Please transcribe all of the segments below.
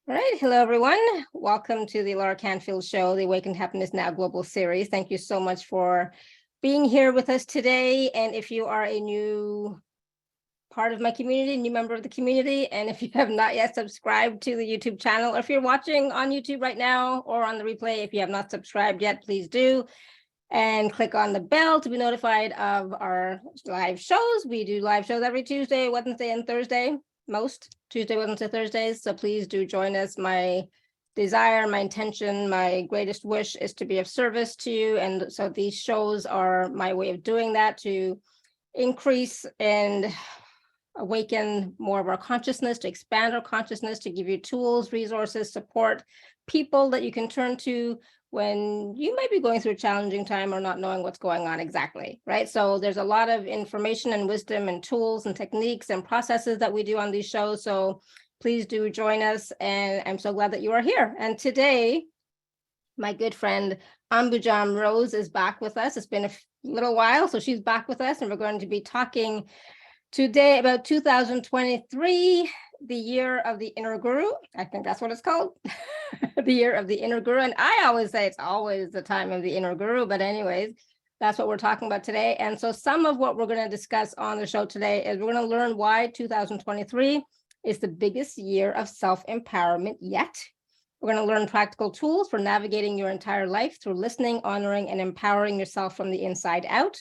All right. Hello, everyone. Welcome to the Alaracanfieldshow, the Awakened Happiness Now Global Series. Thank you so much for being here with us today. And if you are a new part of my community, new member of the community, and if you have not yet subscribed to the YouTube channel, or if you're watching on YouTube right now or on the replay, if you have not subscribed yet, please do. And click on the bell to be notified of our live shows. We do live shows every Tuesday, Wednesday, and Thursday. Most Tuesday, Wednesday, Thursdays. So please do join us. My desire, my intention, my greatest wish is to be of service to you. And so these shows are my way of doing that, to increase and awaken more of our consciousness, to expand our consciousness, to give you tools, resources, support, people that you can turn to when you might be going through a challenging time or not knowing what's going on exactly, right? So there's a lot of information and wisdom and tools and techniques and processes that we do on these shows. So please do join us. And I'm so glad that you are here. And today, my good friend Ambujam Rose is back with us. It's been a little while, so she's back with us, and we're going to be talking today about 2023, the year of the inner guru. I think that's what it's called. The year of the inner guru. And I always say it's always the time of the inner guru, but anyways, that's what we're talking about today. And so some of what we're going to discuss on the show today is we're going to learn why 2023 is the biggest year of self-empowerment yet. We're going to learn practical tools for navigating your entire life through listening, honoring, and empowering yourself from the inside out.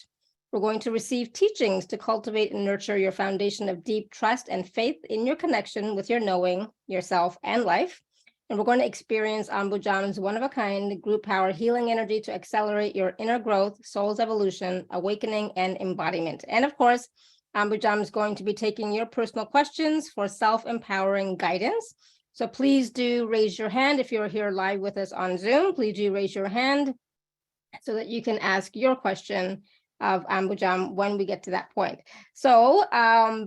We're going to receive teachings to cultivate and nurture your foundation of deep trust and faith in your connection with your knowing, yourself, and life. And we're going to experience Ambujam's one-of-a-kind group power healing energy to accelerate your inner growth, soul's evolution, awakening, and embodiment. And of course, Ambujam is going to be taking your personal questions for self-empowering guidance. So please do raise your hand if you're here live with us on Zoom. Please do raise your hand so that you can ask your question of Ambujam when we get to that point. So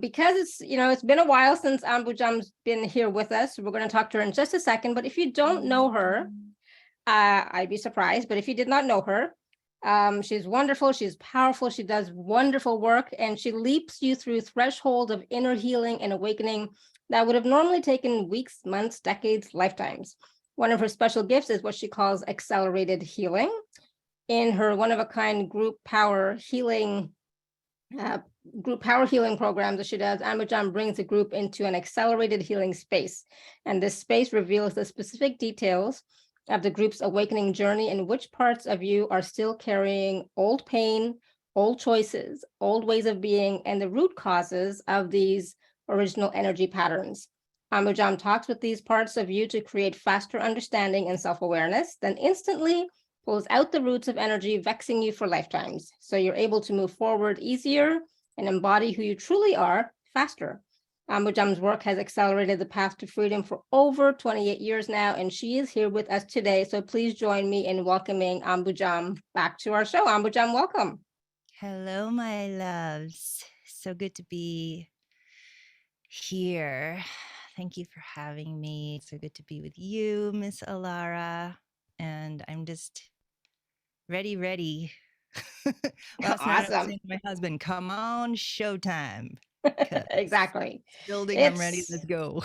because it's been a while since Ambujam's been here with us, we're going to talk to her in just a second. But if you don't know her, I'd be surprised. But if you did not know her, she's wonderful. She's powerful. She does wonderful work, and she leaps you through thresholds of inner healing and awakening that would have normally taken weeks, months, decades, lifetimes. One of her special gifts is what she calls accelerated healing. In her one-of-a-kind group power healing program that she does, Ambujam brings the group into an accelerated healing space. And this space reveals the specific details of the group's awakening journey and which parts of you are still carrying old pain, old choices, old ways of being, and the root causes of these original energy patterns. Ambujam talks with these parts of you to create faster understanding and self-awareness, then instantly pulls out the roots of energy vexing you for lifetimes. So you're able to move forward easier and embody who you truly are faster. Ambujam's work has accelerated the path to freedom for over 28 years now, and she is here with us today. So please join me in welcoming Ambujam back to our show. Ambujam, welcome. Hello, my loves. So good to be here. Thank you for having me. So good to be with you, Miss Alara. And I'm just ready. Last night I was Awesome. saying to my husband, come on, showtime. Exactly. Building, I'm ready. Let's go.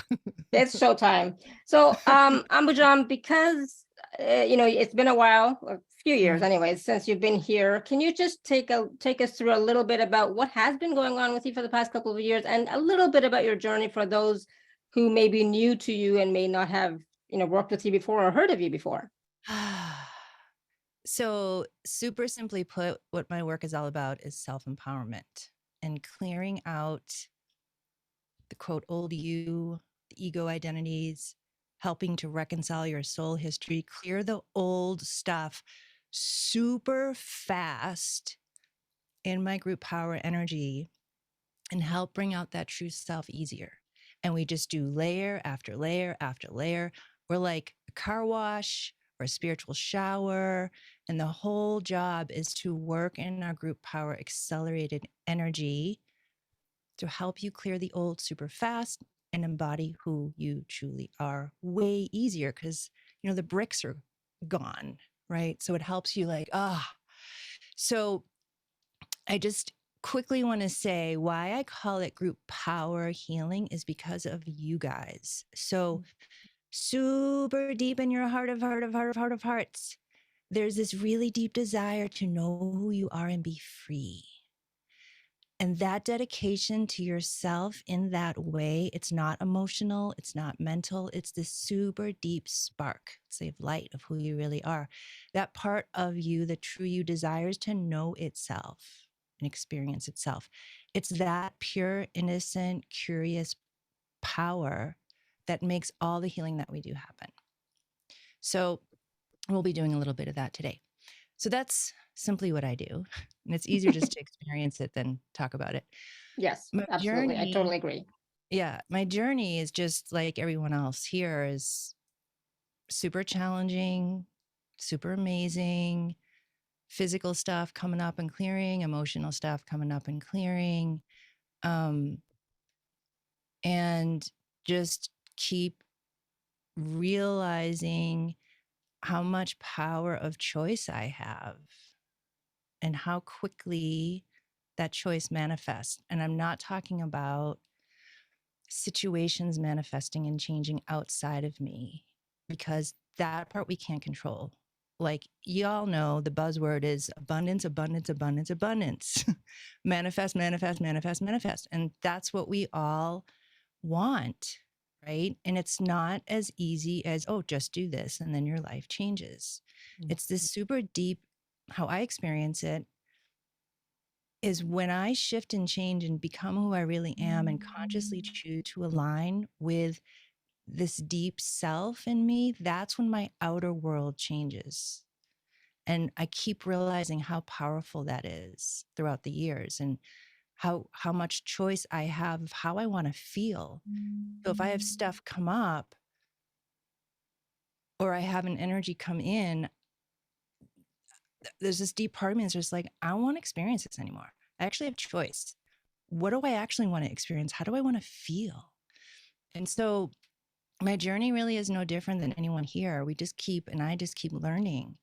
It's showtime. So, Ambujam, because it's been a while, a few years, anyways, since you've been here. Can you just take us through a little bit about what has been going on with you for the past couple of years, and a little bit about your journey for those who may be new to you and may not have worked with you before or heard of you before? So, super simply put, what my work is all about is self-empowerment and clearing out the quote old you, the ego identities, helping to reconcile your soul history, clear the old stuff super fast in my group power energy, and help bring out that true self easier. And we just do layer after layer after layer. We're like a car wash or a spiritual shower. And the whole job is to work in our group power accelerated energy to help you clear the old super fast and embody who you truly are way easier, because the bricks are gone, right? So it helps you so I just quickly want to say why I call it group power healing is because of you guys. So super deep in your heart of hearts, there's this really deep desire to know who you are and be free. And that dedication to yourself in that way, it's not emotional, it's not mental, it's this super deep spark, say, of light of who you really are. That part of you, the true you, desires to know itself and experience itself. It's that pure, innocent, curious power that makes all the healing that we do happen. So we'll be doing a little bit of that today. So that's simply what I do. And it's easier just to experience it than talk about it. Yes, My absolutely. I totally journey, agree. yeah, my journey is just like everyone else here, is super challenging, super amazing, physical stuff coming up and clearing, emotional stuff coming up and clearing. And just keep realizing how much power of choice I have and how quickly that choice manifests. And I'm not talking about situations manifesting and changing outside of me, because that part we can't control. Like, y'all know the buzzword is abundance, abundance, abundance, abundance. Manifest, manifest, manifest, manifest. And that's what we all want, right? And it's not as easy as, oh, just do this and then your life changes. It's this super deep, how I experience it is when I shift and change and become who I really am and consciously choose to align with this deep self in me, that's when my outer world changes. And I keep realizing how powerful that is throughout the years, and how much choice I have of how I want to feel. So if I have stuff come up or I have an energy come in, there's this deep part of me that's just like, I don't want to experience this anymore. I actually have choice. What do I actually want to experience? How do I want to feel? And so my journey really is no different than anyone here. I just keep learning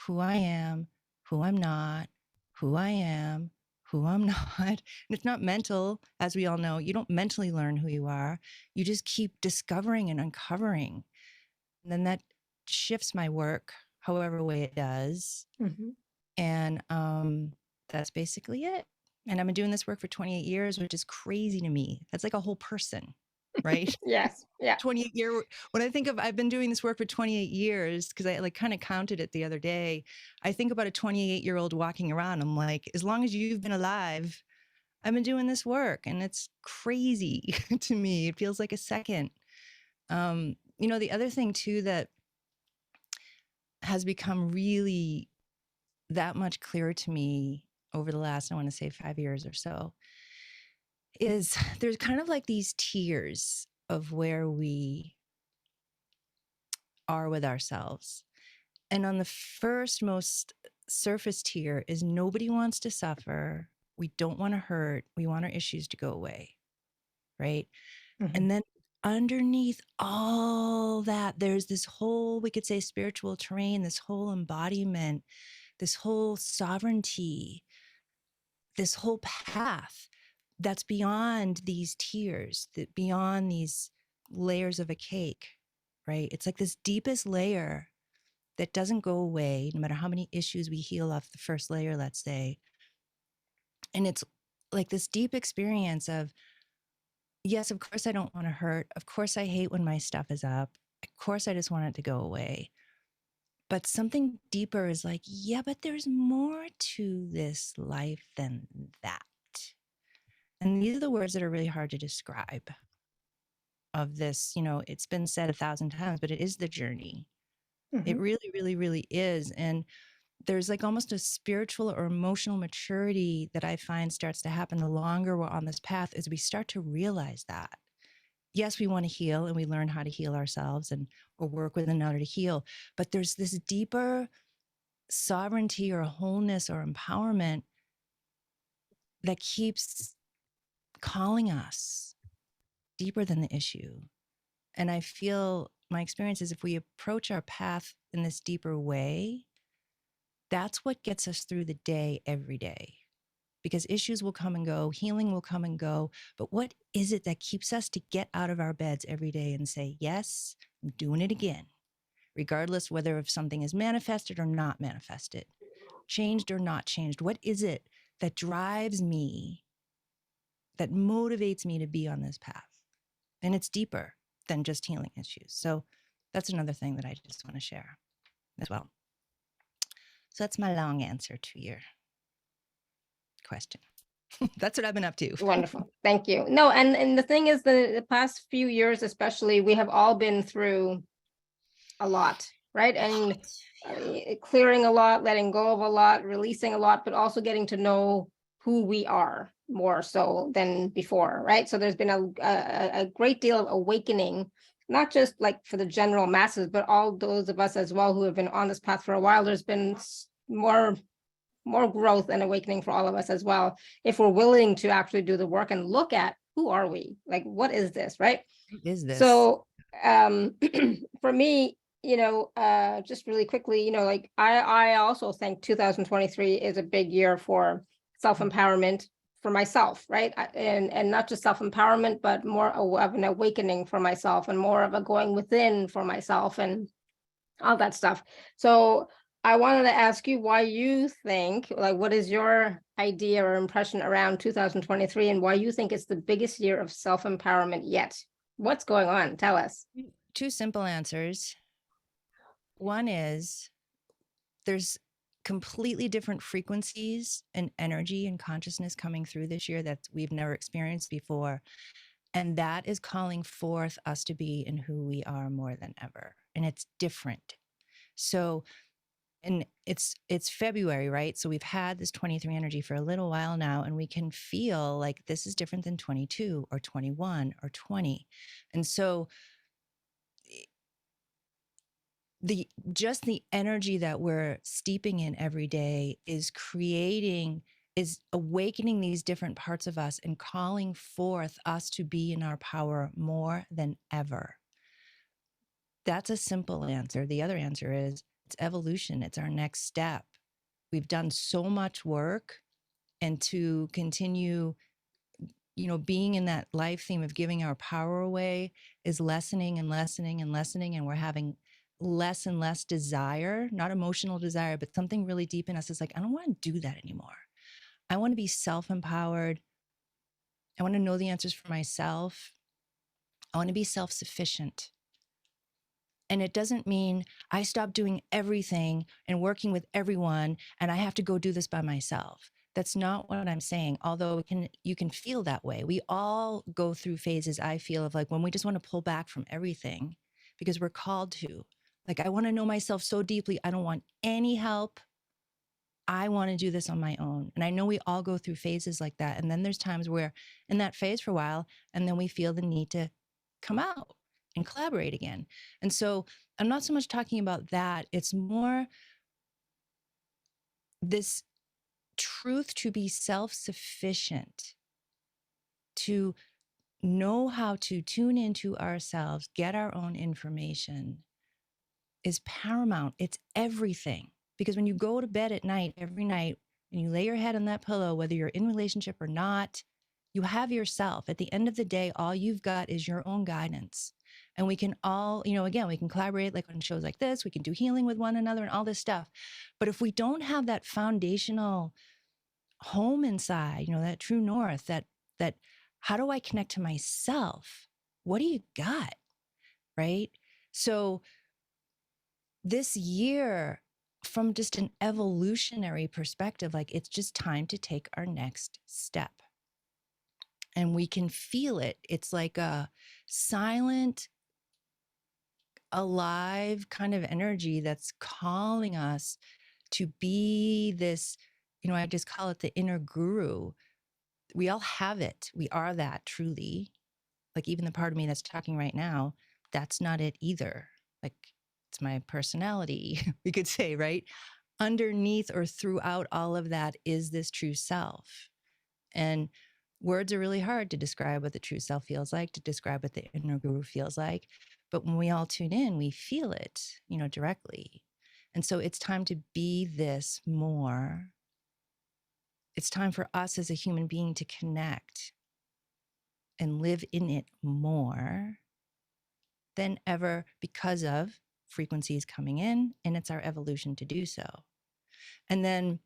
who I am, who I'm not, who I am, who I'm not. And it's not mental, as we all know. You don't mentally learn who you are. You just keep discovering and uncovering. And then that shifts my work, however way it does. Mm-hmm. And that's basically it. And I've been doing this work for 28 years, which is crazy to me. That's like a whole person, right? Yes. Yeah. 28 year. When I think of, I've been doing this work for 28 years, because I like kind of counted it the other day. I think about a 28-year-old walking around. I'm like, as long as you've been alive, I've been doing this work, and it's crazy to me. It feels like a second. The other thing too that has become really that much clearer to me over the last, I want to say 5 years or so, is there's kind of like these tiers of where we are with ourselves. And on the first, most surface tier is nobody wants to suffer. We don't want to hurt. We want our issues to go away. Right. Mm-hmm. And then underneath all that, there's this whole, we could say, spiritual terrain, this whole embodiment, this whole sovereignty, this whole path that's beyond these tiers, that beyond these layers of a cake. Right. It's like this deepest layer that doesn't go away, no matter how many issues we heal off the first layer, let's say. And it's like this deep experience of, yes, of course I don't want to hurt. Of course I hate when my stuff is up. Of course I just want it to go away. But something deeper is like, yeah, but there's more to this life than that. And these are the words that are really hard to describe of this. It's been said 1,000 times, but it is the journey. Mm-hmm. It really, really, really is. And there's like almost a spiritual or emotional maturity that I find starts to happen the longer we're on this path, as we start to realize that. Yes, we want to heal, and we learn how to heal ourselves or work with another to heal. But there's this deeper sovereignty or wholeness or empowerment that keeps calling us deeper than the issue. And I feel my experience is, if we approach our path in this deeper way, that's what gets us through the day every day. Because issues will come and go, healing will come and go. But what is it that keeps us to get out of our beds every day and say, yes, I'm doing it again, regardless whether if something is manifested or not manifested, changed or not changed. What is it that drives me, that motivates me to be on this path? And it's deeper than just healing issues. So that's another thing that I just want to share as well. So that's my long answer to your question. That's what I've been up to. Wonderful. Thank you. No, and the thing is, the past few years, especially, we have all been through a lot, right? And clearing a lot, letting go of a lot, releasing a lot, but also getting to know who we are more so than before, right? So there's been a great deal of awakening, not just like for the general masses, but all those of us as well who have been on this path for a while. There's been more growth and awakening for all of us as well, if we're willing to actually do the work and look at who are we, like, what is this, right? What is this? So for me, just really quickly, like I also think 2023 is a big year for self-empowerment for myself, right? And not just self-empowerment, but more of an awakening for myself, and more of a going within for myself, and all that stuff. So I wanted to ask you why you think, like, what is your idea or impression around 2023, and why you think it's the biggest year of self-empowerment yet? What's going on? Tell us. Two simple answers. One is there's completely different frequencies and energy and consciousness coming through this year that we've never experienced before. And that is calling forth us to be in who we are more than ever. And it's different. So, and it's February, right? So we've had this 23 energy for a little while now, and we can feel like this is different than 22 or 21 or 20. And so the energy that we're steeping in every day is awakening these different parts of us and calling forth us to be in our power more than ever. That's a simple answer. The other answer is it's evolution. It's our next step. We've done so much work, and to continue, being in that life theme of giving our power away is lessening and lessening and lessening. And we're having less and less desire, not emotional desire, but something really deep in us is like, I don't want to do that anymore. I want to be self-empowered. I want to know the answers for myself. I want to be self-sufficient. And it doesn't mean I stop doing everything and working with everyone and I have to go do this by myself. That's not what I'm saying. Although you can feel that way. We all go through phases, I feel, of like when we just want to pull back from everything because we're called to. Like, I want to know myself so deeply. I don't want any help. I want to do this on my own. And I know we all go through phases like that. And then there's times where in that phase for a while, and then we feel the need to come out and collaborate again. And so I'm not so much talking about that. It's more this truth to be self-sufficient, to know how to tune into ourselves, get our own information is paramount. It's everything. Because when you go to bed at night, every night, and you lay your head on that pillow, whether you're in relationship or not, you have yourself. At the end of the day, all you've got is your own guidance. And we can all, again, we can collaborate like on shows like this, we can do healing with one another and all this stuff. But if we don't have that foundational home inside, that true north, that how do I connect to myself? What do you got? Right? So this year, from just an evolutionary perspective, like it's just time to take our next step. And we can feel it. It's like a silent, alive kind of energy that's calling us to be this, I just call it the inner guru. We all have it. We are that truly. Like even the part of me that's talking right now, that's not it either. Like it's my personality, we could say, right? Underneath or throughout all of that is this true self. And words are really hard to describe what the true self feels like, to describe what the inner guru feels like. But when we all tune in, we feel it, directly. And so it's time to be this more. It's time for us as a human being to connect and live in it more. than ever because of frequencies coming in, and it's our evolution to do so. And then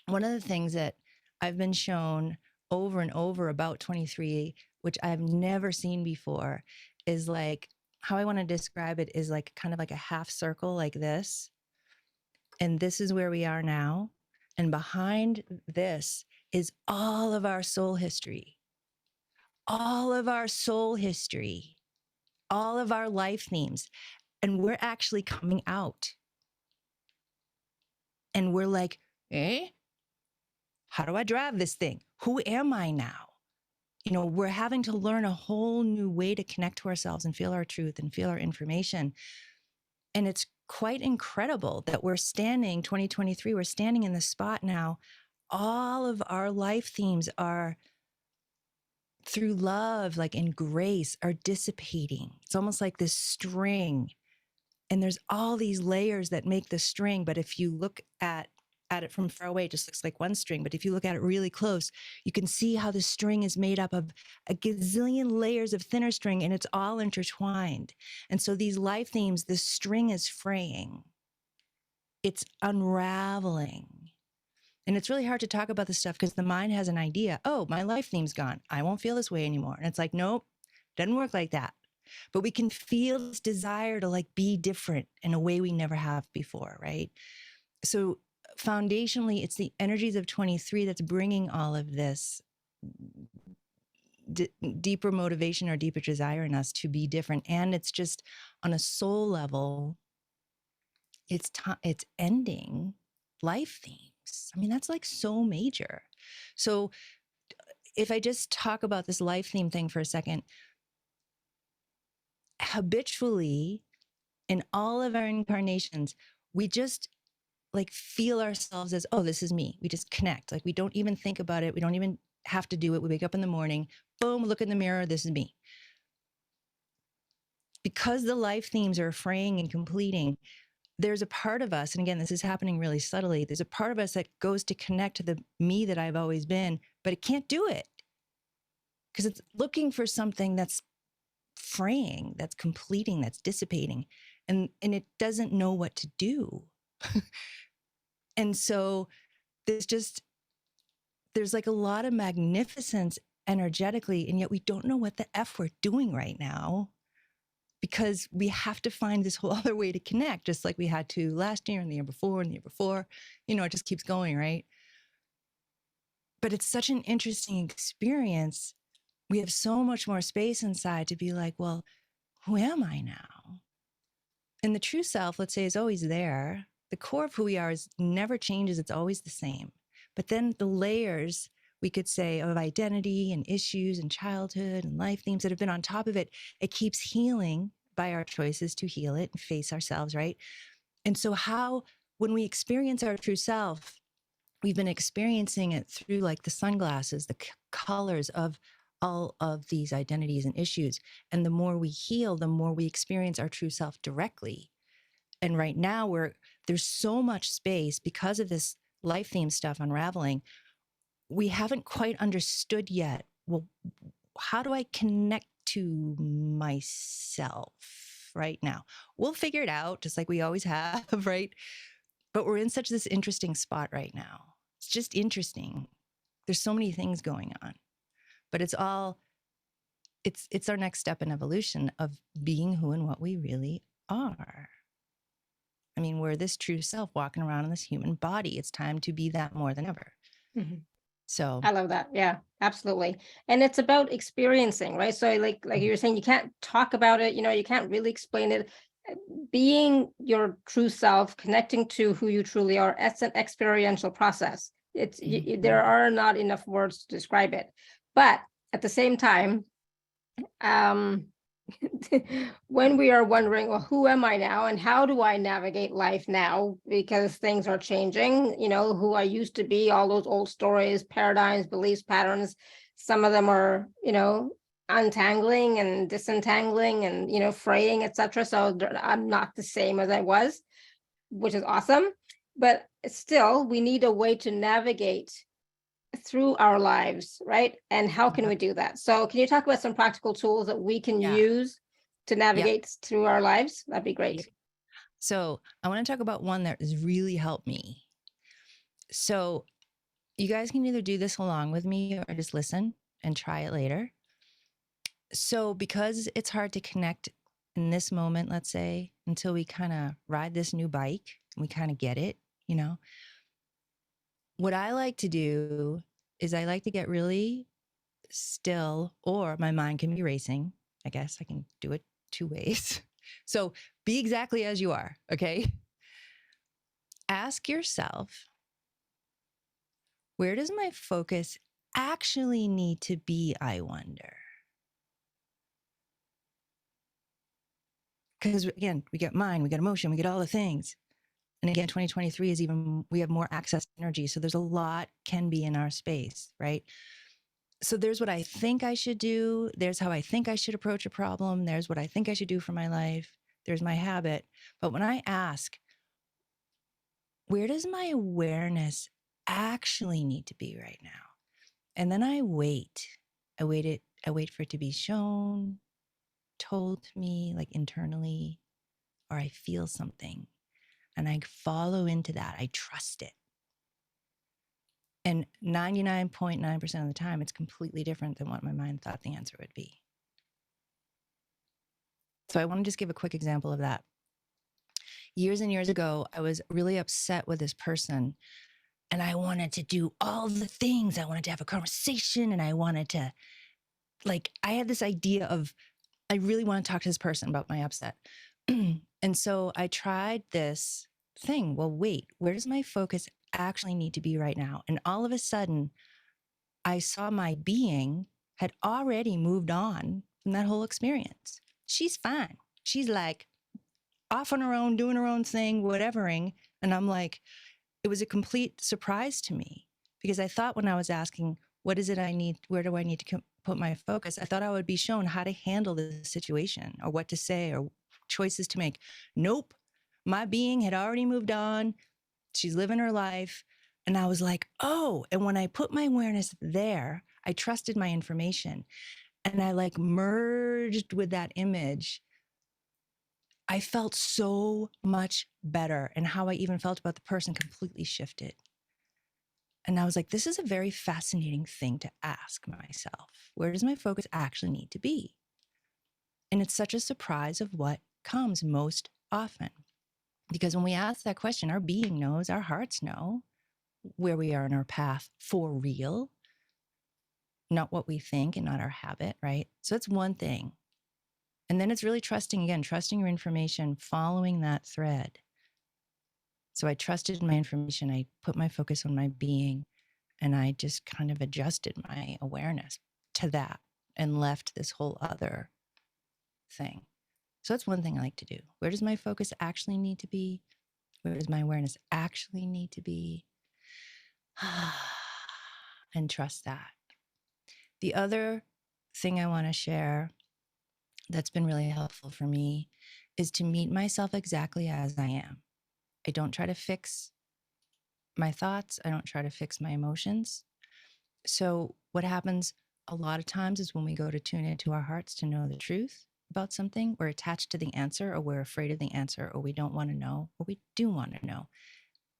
one of the things that I've been shown over and over about 23, which I've never seen before, is like, how I want to describe it is like kind of like a half circle like this. And this is where we are now. And behind this is all of our soul history, all of our soul history, all of our life themes. And we're actually coming out. And we're like, how do I drive this thing? Who am I now? You know, we're having to learn a whole new way to connect to ourselves and feel our truth and feel our information. And it's quite incredible that we're standing, 2023, we're standing in the spot now. All of our life themes are through love, like in grace, are dissipating. It's almost like this string. And there's all these layers that make the string. But if you look at it from far away, it just looks like one string. But if you look at it really close, you can see how the string is made up of a gazillion layers of thinner string, and it's all intertwined. And so these life themes, the string is fraying. It's unraveling. And it's really hard to talk about this stuff because the mind has an idea. Oh, my life theme's gone. I won't feel this way anymore. And it's like, nope, doesn't work like that. But we can feel this desire to like be different in a way we never have before, right? So foundationally, it's the energies of 23 that's bringing all of this deeper motivation or deeper desire in us to be different. And it's just on a soul level, it's ending life themes. I mean, that's like so major. So if I just talk about this life theme thing for a second, habitually in all of our incarnations, we just like feel ourselves as, oh, this is me. We just connect. Like we don't even think about it. We don't even have to do it. We wake up in the morning, boom, look in the mirror. This is me. Because the life themes are fraying and completing, there's a part of us, and again, this is happening really subtly. There's a part of us that goes to connect to the me that I've always been, but it can't do it because it's looking for something that's fraying, that's completing, that's dissipating, and it doesn't know what to do. And so there's like a lot of magnificence energetically, and yet we don't know what the F we're doing right now because we have to find this whole other way to connect, just like we had to last year and the year before and the year before. You know, it just keeps going, right? But it's such an interesting experience. We have so much more space inside to be like, well, who am I now? And the true self, let's say, is always there. The core of who we are never changes. It's always the same. But then the layers, we could say, of identity and issues and childhood and life themes that have been on top of it, it keeps healing by our choices to heal it and face ourselves, right? And so when we experience our true self, we've been experiencing it through like the sunglasses, the colors of all of these identities and issues. And the more we heal, the more we experience our true self directly. And right now there's so much space because of this life theme stuff unraveling. We haven't quite understood yet, well, how do I connect to myself right now? We'll figure it out just like we always have, right? But we're in such this interesting spot right now. It's just interesting. There's so many things going on, but it's our next step in evolution of being who and what we really are. I mean, we're this true self walking around in this human body. It's time to be that more than ever. Mm-hmm. So I love that. Yeah, absolutely. And it's about experiencing, right? So like you were saying, you can't talk about it, you can't really explain it. Being your true self, connecting to who you truly are, it's an experiential process. There are not enough words to describe it. But at the same time, when we are wondering, well, who am I now and how do I navigate life now? Because things are changing, who I used to be, all those old stories, paradigms, beliefs, patterns, some of them are, untangling and disentangling and, fraying, etc. So I'm not the same as I was, which is awesome. But still, we need a way to navigate through our lives, right? And how can we do that? So can you talk about some practical tools that we can use to navigate through our lives, that'd be great. So I want to talk about one that has really helped me. So you guys can either do this along with me or just listen and try it later. So because it's hard to connect in this moment, let's say, until we kind of ride this new bike, we kind of get it, you know, what I like to do is I like to get really still, or my mind can be racing. I guess I can do it two ways. So be exactly as you are, okay? Ask yourself, where does my focus actually need to be, I wonder? Because again, we get mind, we get emotion, we get all the things. And again, 2023 is even, we have more access to energy. So there's a lot can be in our space, right? So there's what I think I should do. There's how I think I should approach a problem. There's what I think I should do for my life. There's my habit. But when I ask, where does my awareness actually need to be right now? And then I wait. I wait for it to be shown, told to me, like internally, or I feel something. And I follow into that. I trust it. And 99.9% of the time, it's completely different than what my mind thought the answer would be. So I want to just give a quick example of that. Years and years ago, I was really upset with this person and I wanted to do all the things. I wanted to have a conversation and I wanted to, like, I had this idea of, I really want to talk to this person about my upset. And so I tried this thing. Well, wait, where does my focus actually need to be right now? And all of a sudden, I saw my being had already moved on from that whole experience. She's fine. She's like off on her own, doing her own thing, whatevering. And I'm like, it was a complete surprise to me because I thought when I was asking, what is it I need? Where do I need to put my focus? I thought I would be shown how to handle the situation or what to say or choices to make. Nope. My being had already moved on. She's living her life. And I was like, oh, and when I put my awareness there, I trusted my information and I like merged with that image. I felt so much better. And how I even felt about the person completely shifted. And I was like, this is a very fascinating thing to ask myself. Where does my focus actually need to be? And it's such a surprise of what comes most often. Because when we ask that question, our being knows, our hearts know where we are in our path for real, not what we think and not our habit, right? So it's one thing. And then it's really trusting your information, following that thread. So I trusted my information. I put my focus on my being and I just kind of adjusted my awareness to that and left this whole other thing. So that's one thing I like to do. Where does my focus actually need to be? Where does my awareness actually need to be? And trust that. The other thing I want to share that's been really helpful for me is to meet myself exactly as I am. I don't try to fix my thoughts. I don't try to fix my emotions. So what happens a lot of times is when we go to tune into our hearts to know the truth about something, we're attached to the answer or we're afraid of the answer or we don't want to know or we do want to know.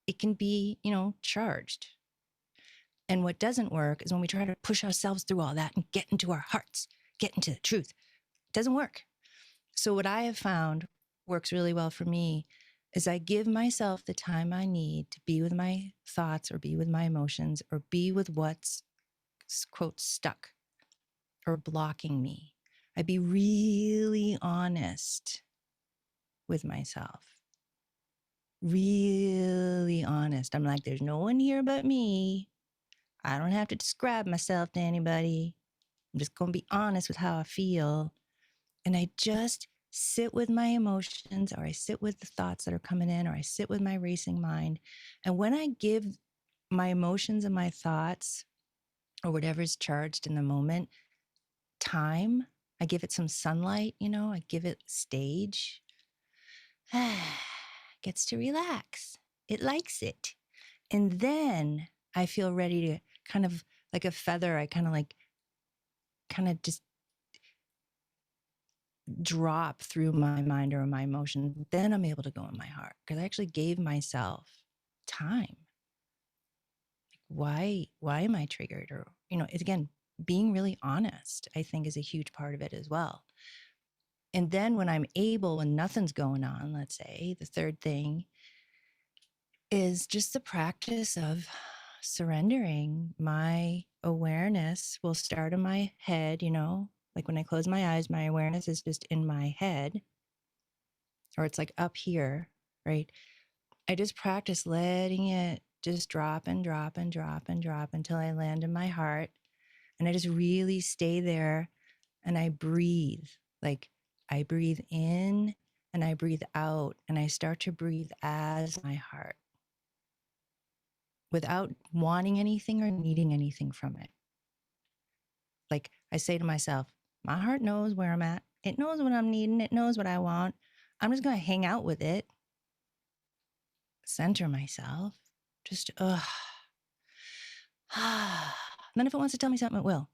It can be, charged. And what doesn't work is when we try to push ourselves through all that and get into our hearts, get into the truth. It doesn't work. So what I have found works really well for me is I give myself the time I need to be with my thoughts or be with my emotions or be with what's, quote, stuck or blocking me. I be really honest with myself. Really honest. I'm like, there's no one here but me. I don't have to describe myself to anybody. I'm just going to be honest with how I feel. And I just sit with my emotions or I sit with the thoughts that are coming in or I sit with my racing mind. And when I give my emotions and my thoughts or whatever's charged in the moment time, I give it some sunlight, I give it stage, gets to relax. It likes it. And then I feel ready to kind of like a feather. I kind of just drop through my mind or my emotion, then I'm able to go in my heart because I actually gave myself time. Why am I triggered? Or, it's again, being really honest, I think, is a huge part of it as well. And then when I'm able, when nothing's going on, let's say, the third thing is just the practice of surrendering. My awareness will start in my head, like when I close my eyes, my awareness is just in my head, or it's like up here, right? I just practice letting it just drop and drop and drop and drop until I land in my heart. And I just really stay there and I breathe. Like I breathe in and I breathe out and I start to breathe as my heart without wanting anything or needing anything from it. Like I say to myself, my heart knows where I'm at. It knows what I'm needing. It knows what I want. I'm just going to hang out with it. Center myself. Just, then if it wants to tell me something, it will.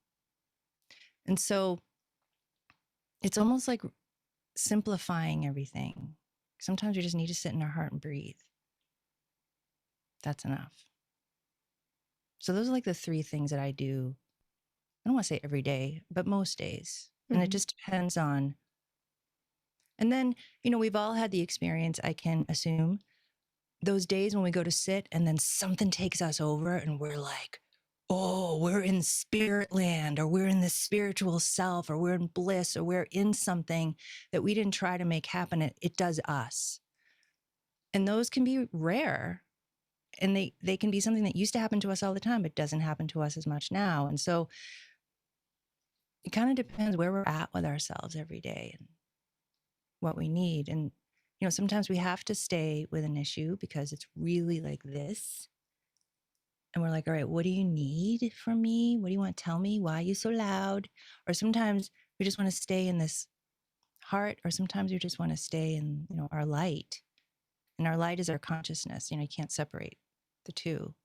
And so it's almost like simplifying everything. Sometimes you just need to sit in our heart and breathe. That's enough. So those are like the three things that I do. I don't want to say every day, but most days. And it just depends on. And then, we've all had the experience, I can assume, those days when we go to sit and then something takes us over and we're like, oh, we're in spirit land, or we're in the spiritual self, or we're in bliss, or we're in something that we didn't try to make happen. It does us. And those can be rare. And they can be something that used to happen to us all the time, but doesn't happen to us as much now. And so it kind of depends where we're at with ourselves every day and what we need. And, sometimes we have to stay with an issue because it's really like this. And we're like, all right, what do you need from me? What do you want to tell me? Why are you so loud? Or sometimes we just want to stay in this heart, or sometimes we just want to stay in, our light. And our light is our consciousness. You can't separate the two.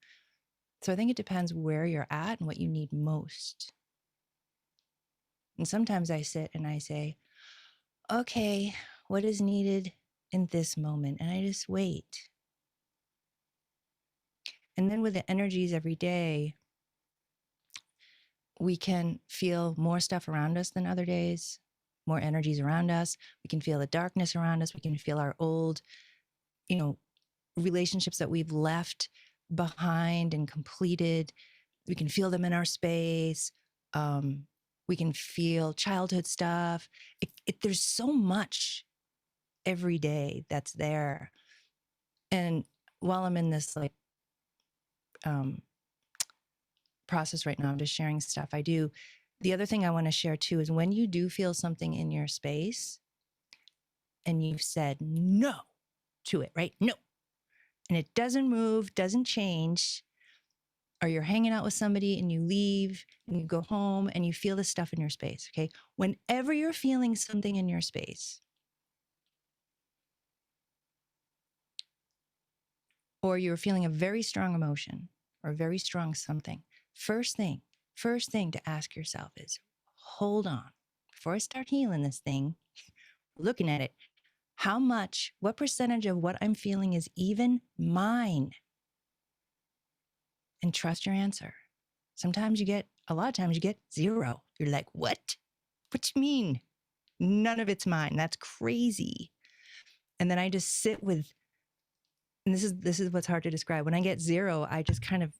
So I think it depends where you're at and what you need most. And sometimes I sit and I say, okay, what is needed in this moment? And I just wait. And then with the energies every day, we can feel more stuff around us than other days, more energies around us. We can feel the darkness around us. We can feel our old, relationships that we've left behind and completed. We can feel them in our space. We can feel childhood stuff. There's so much every day that's there. And while I'm in this process right now, I'm just sharing stuff I do. The other thing I want to share too is when you do feel something in your space and you've said no to it, right? No. And it doesn't move, doesn't change, or you're hanging out with somebody and you leave and you go home and you feel this stuff in your space, okay? Whenever you're feeling something in your space, or you're feeling a very strong emotion or a very strong something, first thing to ask yourself is, hold on, before I start healing this thing, looking at it, what percentage of what I'm feeling is even mine? And trust your answer. A lot of times you get 0. You're like, what? What you mean? None of it's mine. That's crazy. And then I just sit with, and this is what's hard to describe. When I get 0, I just kind of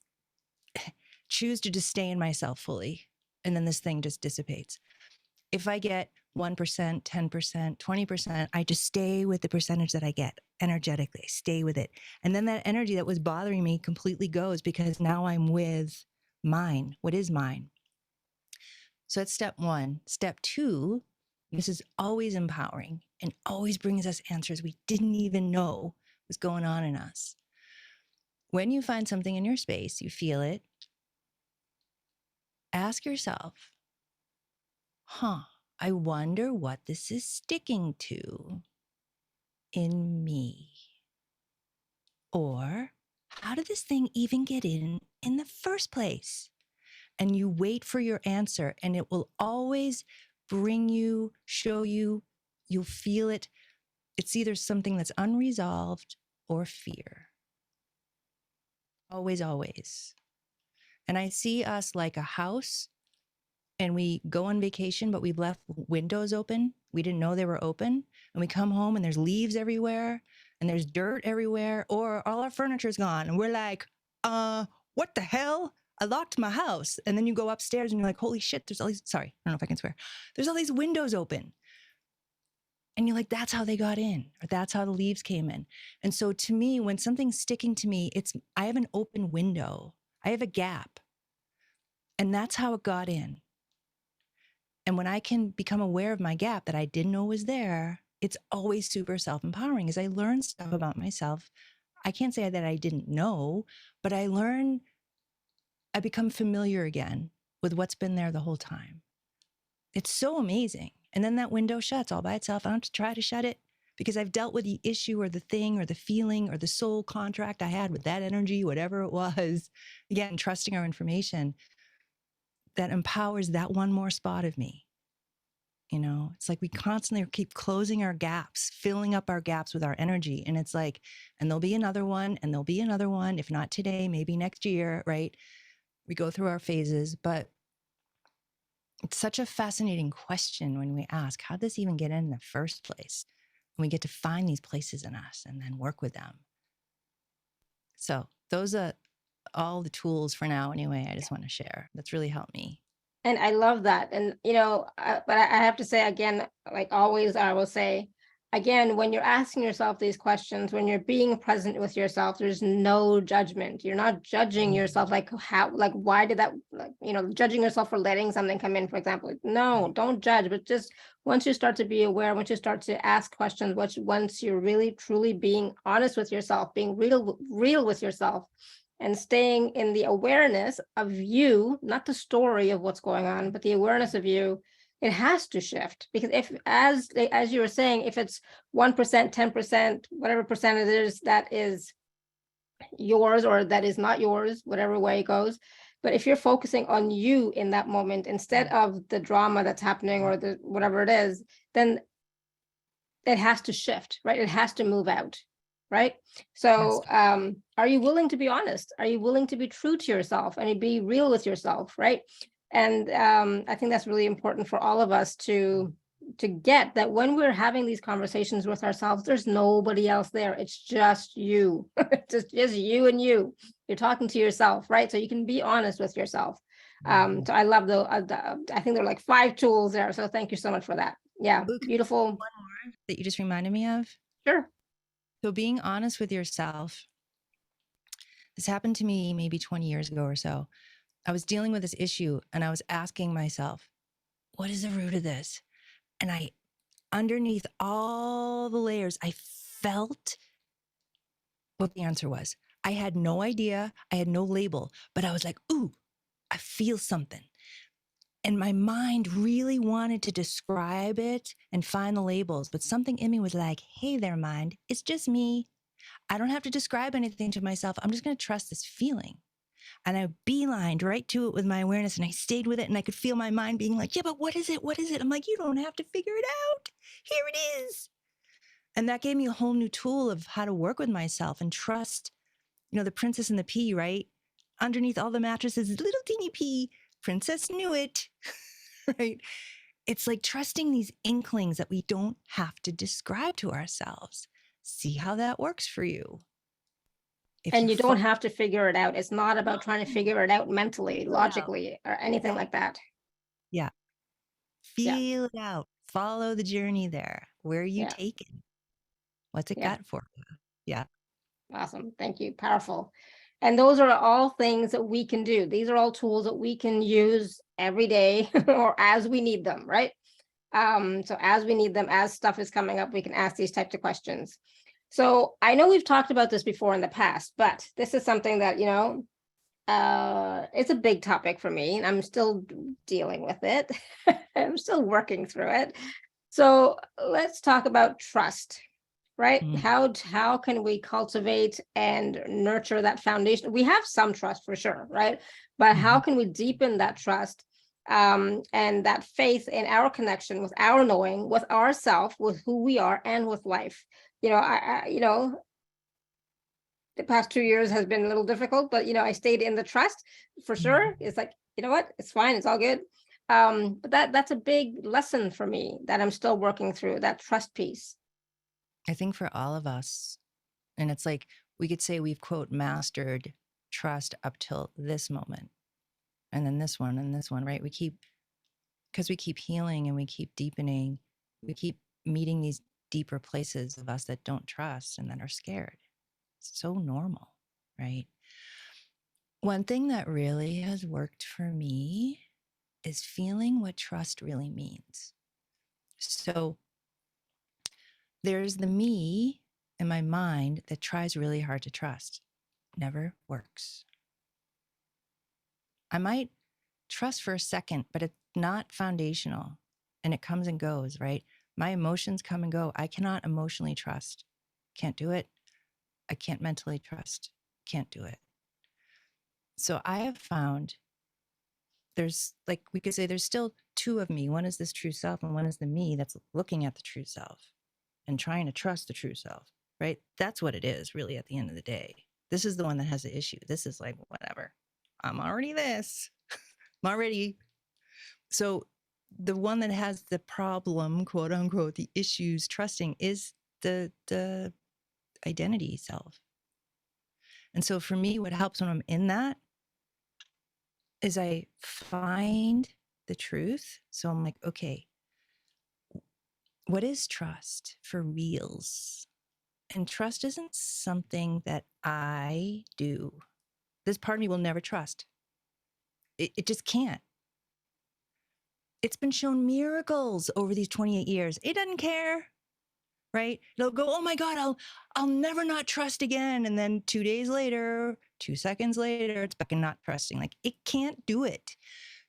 choose to just stay in myself fully. And then this thing just dissipates. If I get 1%, 10%, 20%, I just stay with the percentage that I get energetically, stay with it. And then that energy that was bothering me completely goes because now I'm with mine. What is mine? So that's step 1. Step 2, this is always empowering and always brings us answers we didn't even know was going on in us. When you find something in your space, you feel it, ask yourself, I wonder what this is sticking to in me. Or how did this thing even get in the first place? And you wait for your answer, and it will always show you you'll feel it. It's either something that's unresolved or fear. Always, always. And I see us like a house, and we go on vacation, but we've left windows open. We didn't know they were open. And we come home and there's leaves everywhere and there's dirt everywhere, or all our furniture's gone. And we're like, what the hell? I locked my house. And then you go upstairs and you're like, holy shit, there's all these, sorry, I don't know if I can swear. There's all these windows open. And you're like, that's how they got in, or that's how the leaves came in. And so to me, when something's sticking to me, I have an open window. I have a gap. And that's how it got in. And when I can become aware of my gap that I didn't know was there, it's always super self-empowering. As I learn stuff about myself, I can't say that I didn't know, but I become familiar again with what's been there the whole time. It's so amazing. And then that window shuts all by itself. I don't have to try to shut it because I've dealt with the issue or the thing or the feeling or the soul contract I had with that energy, whatever it was. Again, trusting our information that empowers that one more spot of me. You know, it's like we constantly keep closing our gaps, filling up our gaps with our energy. And it's like, and there'll be another one, and there'll be another one. If not today, maybe next year, right? We go through our phases, but it's such a fascinating question when we ask, how'd this even get in the first place? And we get to find these places in us and then work with them. So those are all the tools for now anyway, I just want to share. That's really helped me. And I love that. And, but I have to say again, like always, I will say, again, when you're asking yourself these questions, when you're being present with yourself, there's no judgment. You're not judging yourself like why did that, judging yourself for letting something come in, for example. No, don't judge, but just once you start to be aware, once you start to ask questions, once you're really, truly being honest with yourself, being real with yourself, and staying in the awareness of you, not the story of what's going on, but the awareness of you, it has to shift. Because if, as you were saying, if it's 1%, 10%, whatever percent it is that is yours or that is not yours, whatever way it goes, but if you're focusing on you in that moment instead of the drama that's happening or the whatever it is, then it has to shift, right? It has to move out. Right. So are you willing to be honest? Are you willing to be true to yourself and be real with yourself? Right. And I think that's really important for all of us to get that when we're having these conversations with ourselves, there's nobody else there. It's just you. It's just you and you. You're talking to yourself. Right. So you can be honest with yourself. So I love I think there are like 5 tools there. So thank you so much for that. Yeah. Beautiful. One more that you just reminded me of. Sure. So being honest with yourself, this happened to me maybe 20 years ago or so. I was dealing with this issue and I was asking myself, what is the root of this? And underneath all the layers, I felt what the answer was. I had no idea. I had no label, but I was like, ooh, I feel something. And my mind really wanted to describe it and find the labels, but something in me was like, hey there, mind, it's just me. I don't have to describe anything to myself. I'm just going to trust this feeling. And I beelined right to it with my awareness, and I stayed with it, and I could feel my mind being like, yeah, but what is it? What is it? I'm like, you don't have to figure it out. Here it is. And that gave me a whole new tool of how to work with myself and trust, the princess and the pea, right? Underneath all the mattresses, little teeny pea. Princess knew it, right? It's like trusting these inklings that we don't have to describe to ourselves. See how that works for you. And you don't have to figure it out. It's not about trying to figure it out mentally, logically, or anything like that. Yeah. Feel it out. Follow the journey there. Where are you taken? What's it got for you? Yeah. Awesome. Thank you. Powerful. And those are all things that we can do. These are all tools that we can use every day or as we need them, right? So as we need them, as stuff is coming up, we can ask these types of questions. So I know we've talked about this before in the past, but this is something that, it's a big topic for me, and I'm still dealing with it. I'm still working through it. So let's talk about trust. Right? How can we cultivate and nurture that foundation? We have some trust for sure, right? But how can we deepen that trust And that faith in our connection with our knowing, with ourself, with who we are, and with life. The past 2 years has been a little difficult, but I stayed in the trust for sure. It's like, you know what, it's fine, it's all good. But that's a big lesson for me that I'm still working through, that trust piece. I think for all of us, and it's like we could say we've, quote, mastered trust up till this moment, and then this one and this one, right? Because we keep healing and we keep deepening, we keep meeting these deeper places of us that don't trust and that are scared. It's so normal, right? One thing that really has worked for me is feeling what trust really means. So there's the me in my mind that tries really hard to trust. Never works. I might trust for a second, but it's not foundational and it comes and goes, right? My emotions come and go. I cannot emotionally trust. Can't do it. I can't mentally trust. Can't do it. So I have found there's, like, we could say there's still two of me. One is this true self and one is the me that's looking at the true self and trying to trust the true self, right? That's what it is really at the end of the day. This is the one that has the issue. This is like, whatever. I'm already this. I'm already. So the one that has the problem, quote unquote, the issues trusting is the identity self. And so for me, what helps when I'm in that is I find the truth. So I'm like, okay, what is trust for reals? And trust isn't something that I do. This part of me will never trust. It just can't. It's been shown miracles over these 28 years. It doesn't care, right? It'll go, oh my God, I'll never not trust again. And then 2 days later, 2 seconds later, it's back and not trusting. Like, it can't do it.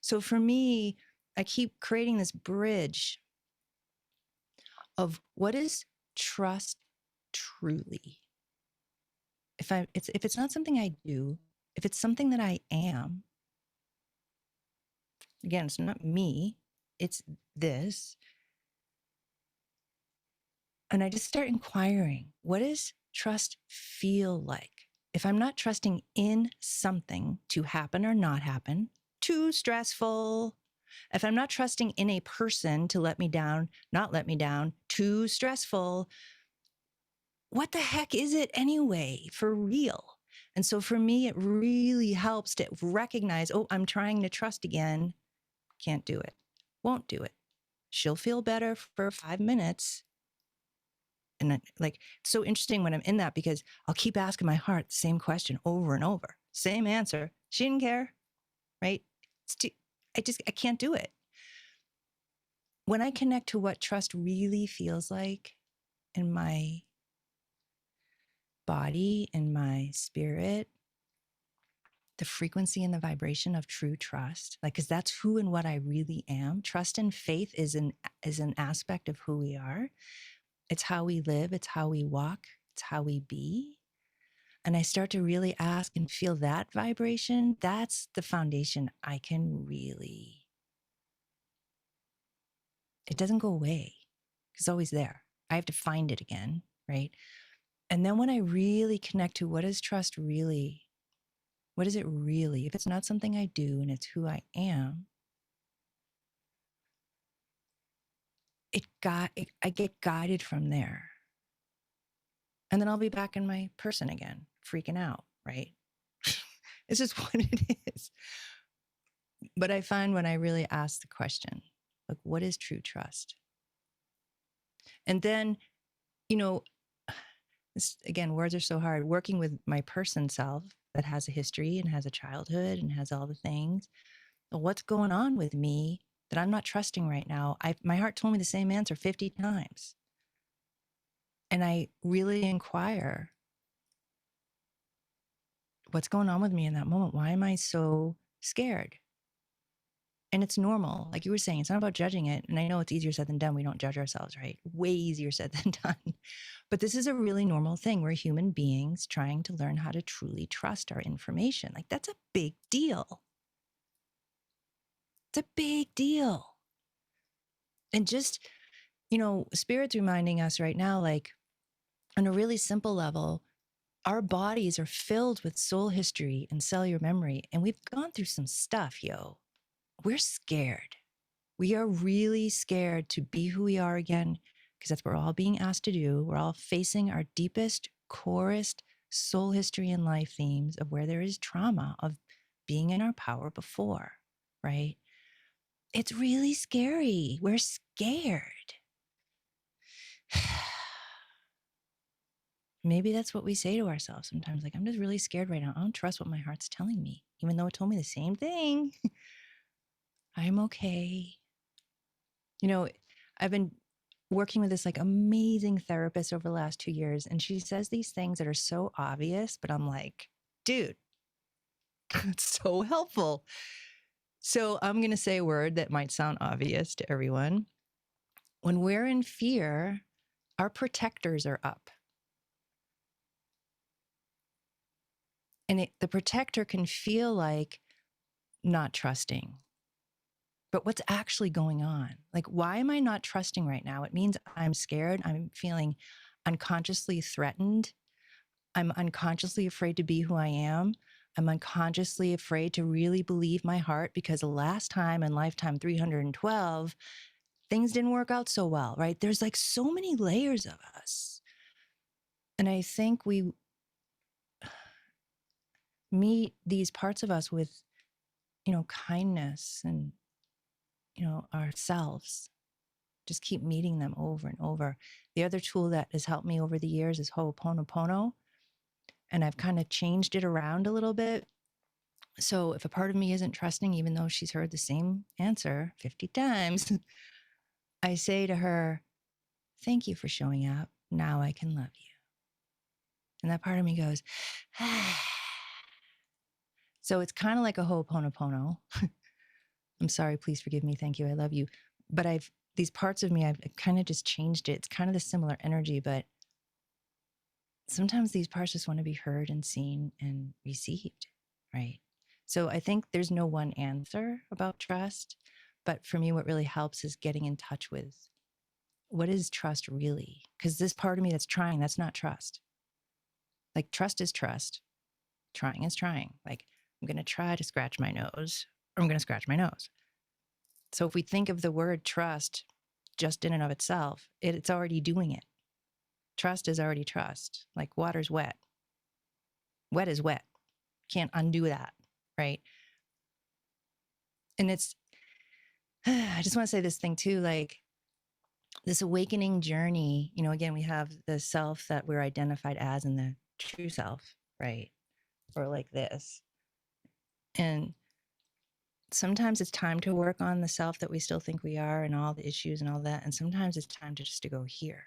So for me, I keep creating this bridge of what is trust truly. If it's not something I do, if it's something that I am, again, it's not me, it's this. And I just start inquiring, what does trust feel like? If I'm not trusting in something to happen or not happen, too stressful. If I'm not trusting in a person to let me down, not let me down, too stressful. What the heck is it anyway, for real? And so for me, it really helps to recognize, oh, I'm trying to trust again. Can't do it. Won't do it. She'll feel better for 5 minutes. And like, it's so interesting when I'm in that, because I'll keep asking my heart the same question over and over. Same answer. She didn't care, right? I can't do it. When I connect to what trust really feels like in my body, in my spirit, the frequency and the vibration of true trust, like, because that's who and what I really am. Trust and faith is an aspect of who we are. It's how we live. It's how we walk. It's how we be. And I start to really ask and feel that vibration. That's the foundation I can really, it doesn't go away. It's always there. I have to find it again, right? And then when I really connect to what is trust really, what is it really? If it's not something I do and it's who I am, I get guided from there. And then I'll be back in my person again, freaking out, right? It's just what it is. But I find when I really ask the question, like, what is true trust? And then, this, again, words are so hard. Working with my person self that has a history and has a childhood and has all the things. Well, what's going on with me that I'm not trusting right now? My heart told me the same answer 50 times. And I really inquire, what's going on with me in that moment? Why am I so scared? And it's normal. Like you were saying, it's not about judging it. And I know it's easier said than done. We don't judge ourselves, right? Way easier said than done. But this is a really normal thing. We're human beings trying to learn how to truly trust our information. Like, that's a big deal. It's a big deal. And just, Spirit's reminding us right now, like on a really simple level, our bodies are filled with soul history and cellular memory. And we've gone through some stuff, yo. We're scared. We are really scared to be who we are again, because that's what we're all being asked to do. We're all facing our deepest, corest soul history and life themes of where there is trauma of being in our power before, right? It's really scary. We're scared. Maybe that's what we say to ourselves sometimes. Like, I'm just really scared right now. I don't trust what my heart's telling me, even though it told me the same thing. I'm okay. I've been working with this like amazing therapist over the last 2 years, and she says these things that are so obvious, but I'm like, dude, it's so helpful. So I'm going to say a word that might sound obvious to everyone. When we're in fear, our protectors are up. And the protector can feel like not trusting. But what's actually going on? Like, why am I not trusting right now? It means I'm scared. I'm feeling unconsciously threatened. I'm unconsciously afraid to be who I am. I'm unconsciously afraid to really believe my heart, because the last time in lifetime 312, things didn't work out so well, right? There's like so many layers of us. And I think we meet these parts of us with, kindness and, ourselves. Just keep meeting them over and over. The other tool that has helped me over the years is Ho'oponopono. And I've kind of changed it around a little bit. So if a part of me isn't trusting, even though she's heard the same answer 50 times, I say to her, thank you for showing up. Now I can love you. And that part of me goes, ah. So it's kind of like a Ho'oponopono. I'm sorry, please forgive me. Thank you. I love you. But these parts of me, I've kind of just changed it. It's kind of the similar energy, but sometimes these parts just want to be heard and seen and received, right? So I think there's no one answer about trust, but for me, what really helps is getting in touch with what is trust really? Because this part of me that's trying, that's not trust. Like, trust is trust. Trying is trying. Like, I'm going to try to scratch my nose, or I'm going to scratch my nose. So if we think of the word trust just in and of itself, it's already doing it. Trust is already trust. Like, water's wet. Wet is wet. Can't undo that, right? And I just want to say this thing too, like this awakening journey, again, we have the self that we're identified as and the true self, right? Or like this. And sometimes it's time to work on the self that we still think we are and all the issues and all that. And sometimes it's time to go here.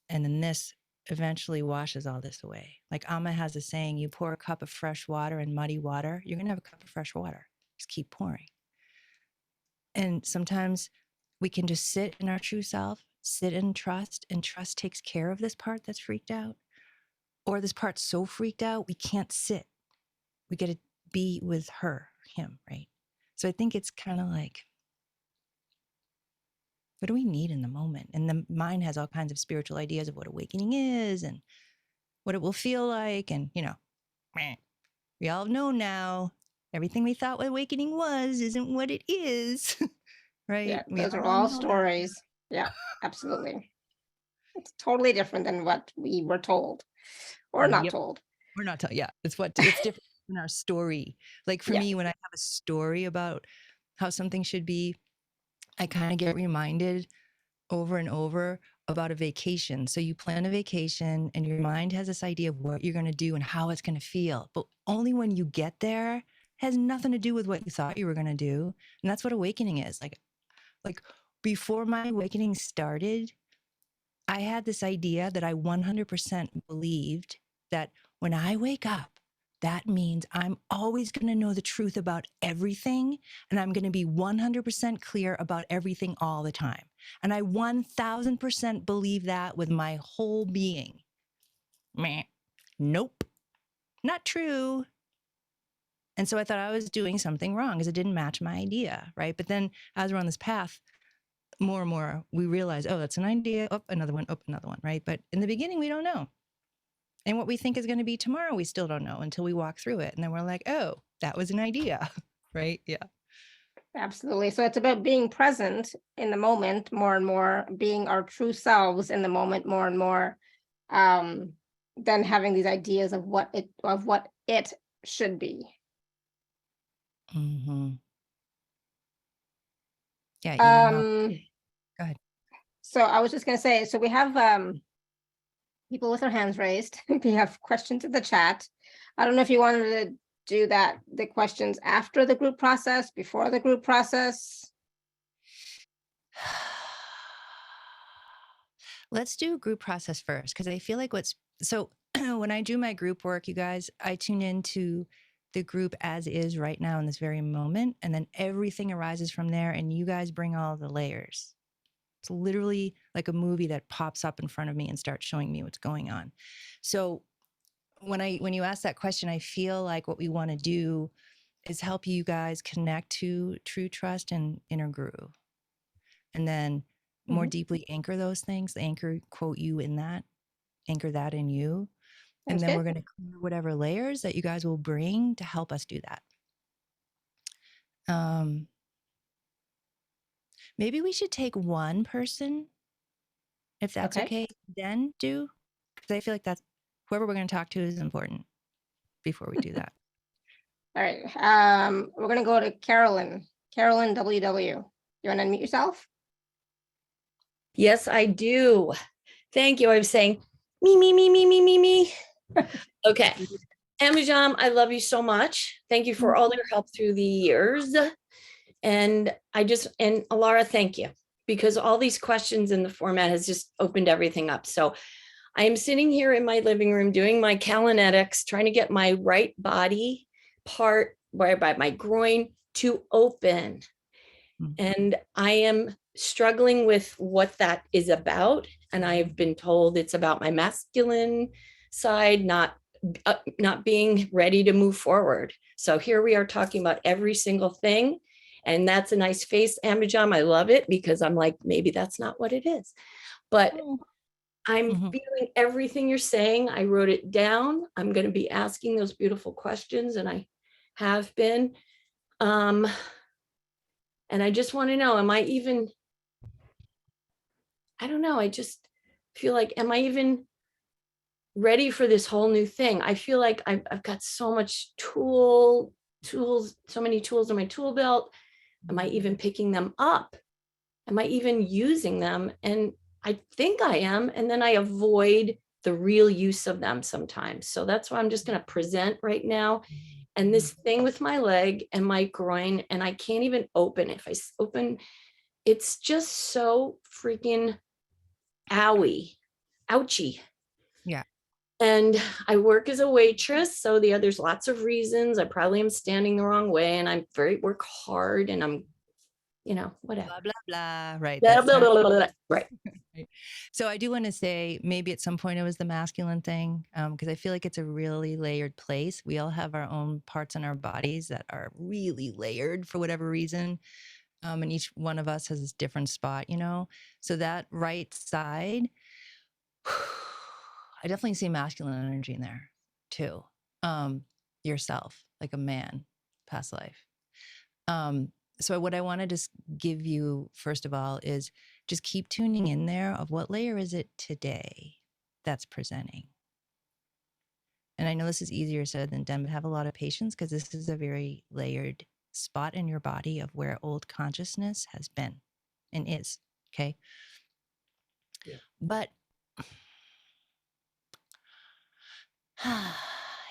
And then this eventually washes all this away. Like Amma has a saying, you pour a cup of fresh water in muddy water, you're going to have a cup of fresh water. Just keep pouring. And sometimes we can just sit in our true self, sit in trust, and trust takes care of this part that's freaked out. Or this part's so freaked out, we can't sit. We get to be with her, him, right? So I think it's kind of like, what do we need in the moment? And the mind has all kinds of spiritual ideas of what awakening is and what it will feel like. And, we all know now, everything we thought what awakening was isn't what it is, right? Yeah, We those are all all know stories. Yeah, absolutely. It's totally different than what we were told or not told. We're not telling. Yeah, it's different in our story. Like for Yeah. me, when I have a story about how something should be, I kind of get reminded over and over about a vacation. So you plan a vacation and your mind has this idea of what you're going to do and how it's going to feel. But only when you get there, it has nothing to do with what you thought you were going to do. And that's what awakening is. Like before my awakening started, I had this idea that I 100% believed that when I wake up, that means I'm always going to know the truth about everything. And I'm going to be 100% clear about everything all the time. And I 1000% believe that with my whole being. Meh. Nope. Not true. And so I thought I was doing something wrong because it didn't match my idea, right? But then as we're on this path, more and more we realize, oh, that's an idea, oh, another one, right? But in the beginning, we don't know. And what we think is going to be tomorrow, we still don't know until we walk through it. And then we're like, oh, that was an idea, right? Yeah. Absolutely. So it's about being present in the moment more and more, being our true selves in the moment more and more, than having these ideas of what it should be. Mm-hmm. Yeah. Even how, Um, go ahead. so I was just going to say, so we have people with their hands raised. We have questions in the chat. I don't know if you wanted to do that, the questions after the group process, before the group process. Let's do group process first, because I feel like so when I do my group work, you guys, I tune into the group as is right now in this very moment, and then everything arises from there, and you guys bring all the layers. It's literally like a movie that pops up in front of me and starts showing me what's going on. So when you ask that question, I feel like what we want to do is help you guys connect to true trust and inner groove, and then more deeply anchor those things, anchor, quote, you in that, anchor that in you. And Sounds then good. we're going to clear whatever layers that you guys will bring to help us do that. Maybe we should take one person, if that's okay, then do, because I feel like that's whoever we're going to talk to is important before we do that. All right. We're gonna go to Carolyn. Carolyn WW. You want to unmute yourself? Yes, I do. Thank you. I was saying me. Okay. Ambujam, I love you so much. Thank you for all your help through the years. And Alara, thank you, because all these questions in the format has just opened everything up. So I am sitting here in my living room doing my calinetics, trying to get my right body part by my groin to open. And I am struggling with what that is about. And I've been told it's about my masculine side, not being ready to move forward. So here we are talking about every single thing. And that's a nice face, Ambujam. I love it, because I'm like, maybe that's not what it is. But I'm feeling everything you're saying. I wrote it down. I'm going to be asking those beautiful questions, and I have been. And I just want to know, I don't know. I just feel like, am I even ready for this whole new thing? I feel like I've got so much tools, so many tools in my tool belt. Am I even picking them up? Am I even using them? And I think I am. And then I avoid the real use of them sometimes. So that's why I'm just going to present right now. And this thing with my leg and my groin, and I can't even open. If I open, it's just so freaking ouchy. Yeah. And I work as a waitress. So there's lots of reasons. I probably am standing the wrong way, and I work hard, and I'm, whatever. Blah, blah, blah. Right. Blah, blah, blah, blah, blah. Right. So I do want to say maybe at some point it was the masculine thing, because I feel like it's a really layered place. We all have our own parts in our bodies that are really layered for whatever reason. And each one of us has this different spot, So that right side, I definitely see masculine energy in there too. Yourself, like a man, past life. So what I want to just give you, first of all, is just keep tuning in there of what layer is it today that's presenting. And I know this is easier said than done, but have a lot of patience, because this is a very layered spot in your body of where old consciousness has been and is. Okay. Yeah. But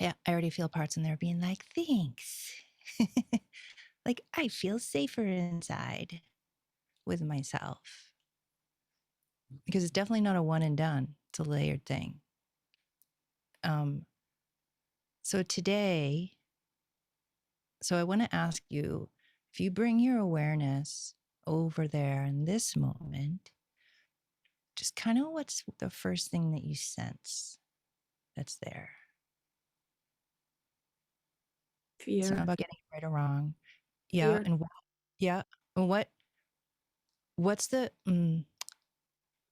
yeah, I already feel parts in there being like, thanks. Like, I feel safer inside with myself, because it's definitely not a one and done. It's a layered thing. So today, I want to ask you, if you bring your awareness over there in this moment, just kind of what's the first thing that you sense that's there? It's not Fear. about getting it right or wrong. Yeah. Fear. And yeah. And what's the,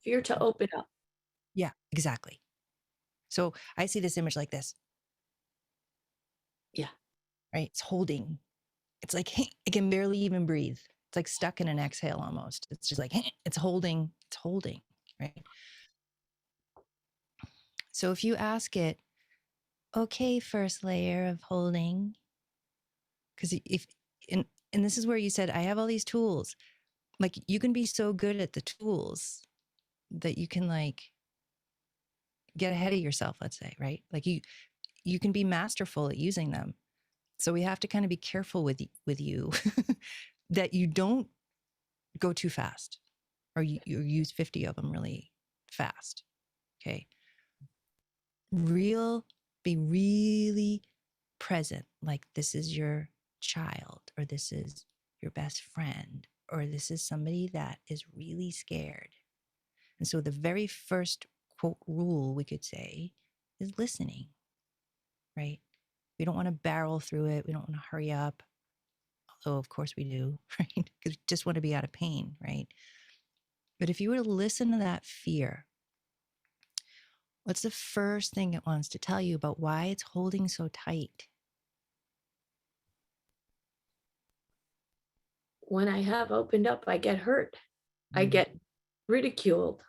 Fear to open up. yeah, exactly. So I see this image like this. Yeah. Right. It's holding. It's like, it can barely even breathe. It's like stuck in an exhale almost. It's just like, it's holding, right? So if you ask it, okay, first layer of holding, because if, and this is where you said, I have all these tools. Like you can be so good at the tools that you can like get ahead of yourself, let's say, right? Like you can be masterful at using them. So we have to kind of be careful with you that you don't go too fast or you use 50 of them really fast. Okay. Be really present. Like this is your child, or this is your best friend, or this is somebody that is really scared. And so the very first quote rule we could say is listening, right? We don't want to barrel through it. We don't want to hurry up. Although of course we do, right? Because we just want to be out of pain, right? But if you were to listen to that fear, what's the first thing it wants to tell you about why it's holding so tight? When I have opened up, I get hurt. I get ridiculed.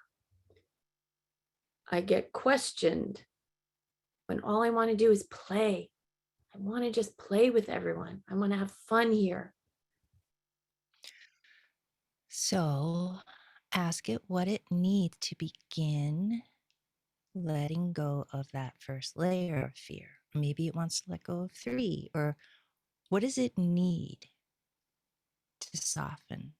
I get questioned when all I want to do is play. I want to just play with everyone. I want to have fun here. So ask it what it needs to begin letting go of that first layer of fear. Maybe it wants to let go of 3, or what does it need to soften?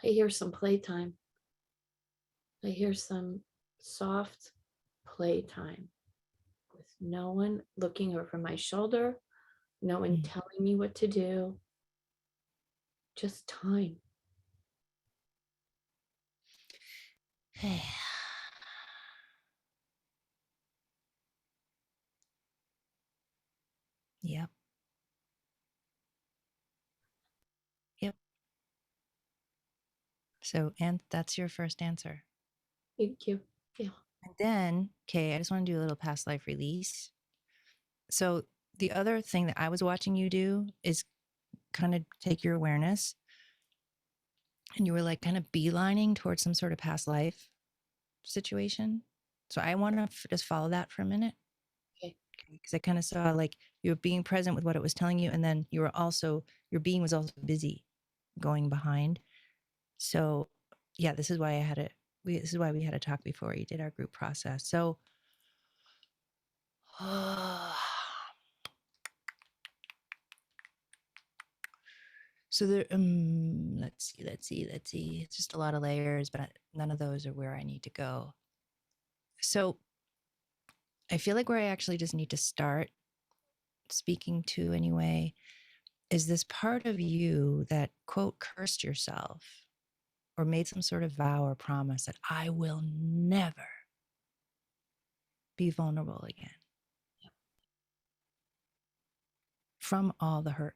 I hear some playtime. I hear some soft playtime with no one looking over my shoulder, no one telling me what to do, just time. Yep. Yep. So, and that's your first answer. Thank you. Yeah. And then, okay, I just want to do a little past life release. So, the other thing that I was watching you do is kind of take your awareness, and you were like kind of beelining towards some sort of past life situation. So, I want to just follow that for a minute. Okay. Because I kind of saw like you were being present with what it was telling you, and then your being was also busy going behind. So, yeah, this is why this is why we had a talk before we did our group process. So, so there, let's see. It's just a lot of layers, but none of those are where I need to go. So I feel like where I actually just need to start speaking to anyway is this part of you that quote cursed yourself or made some sort of vow or promise that I will never be vulnerable again from all the hurt.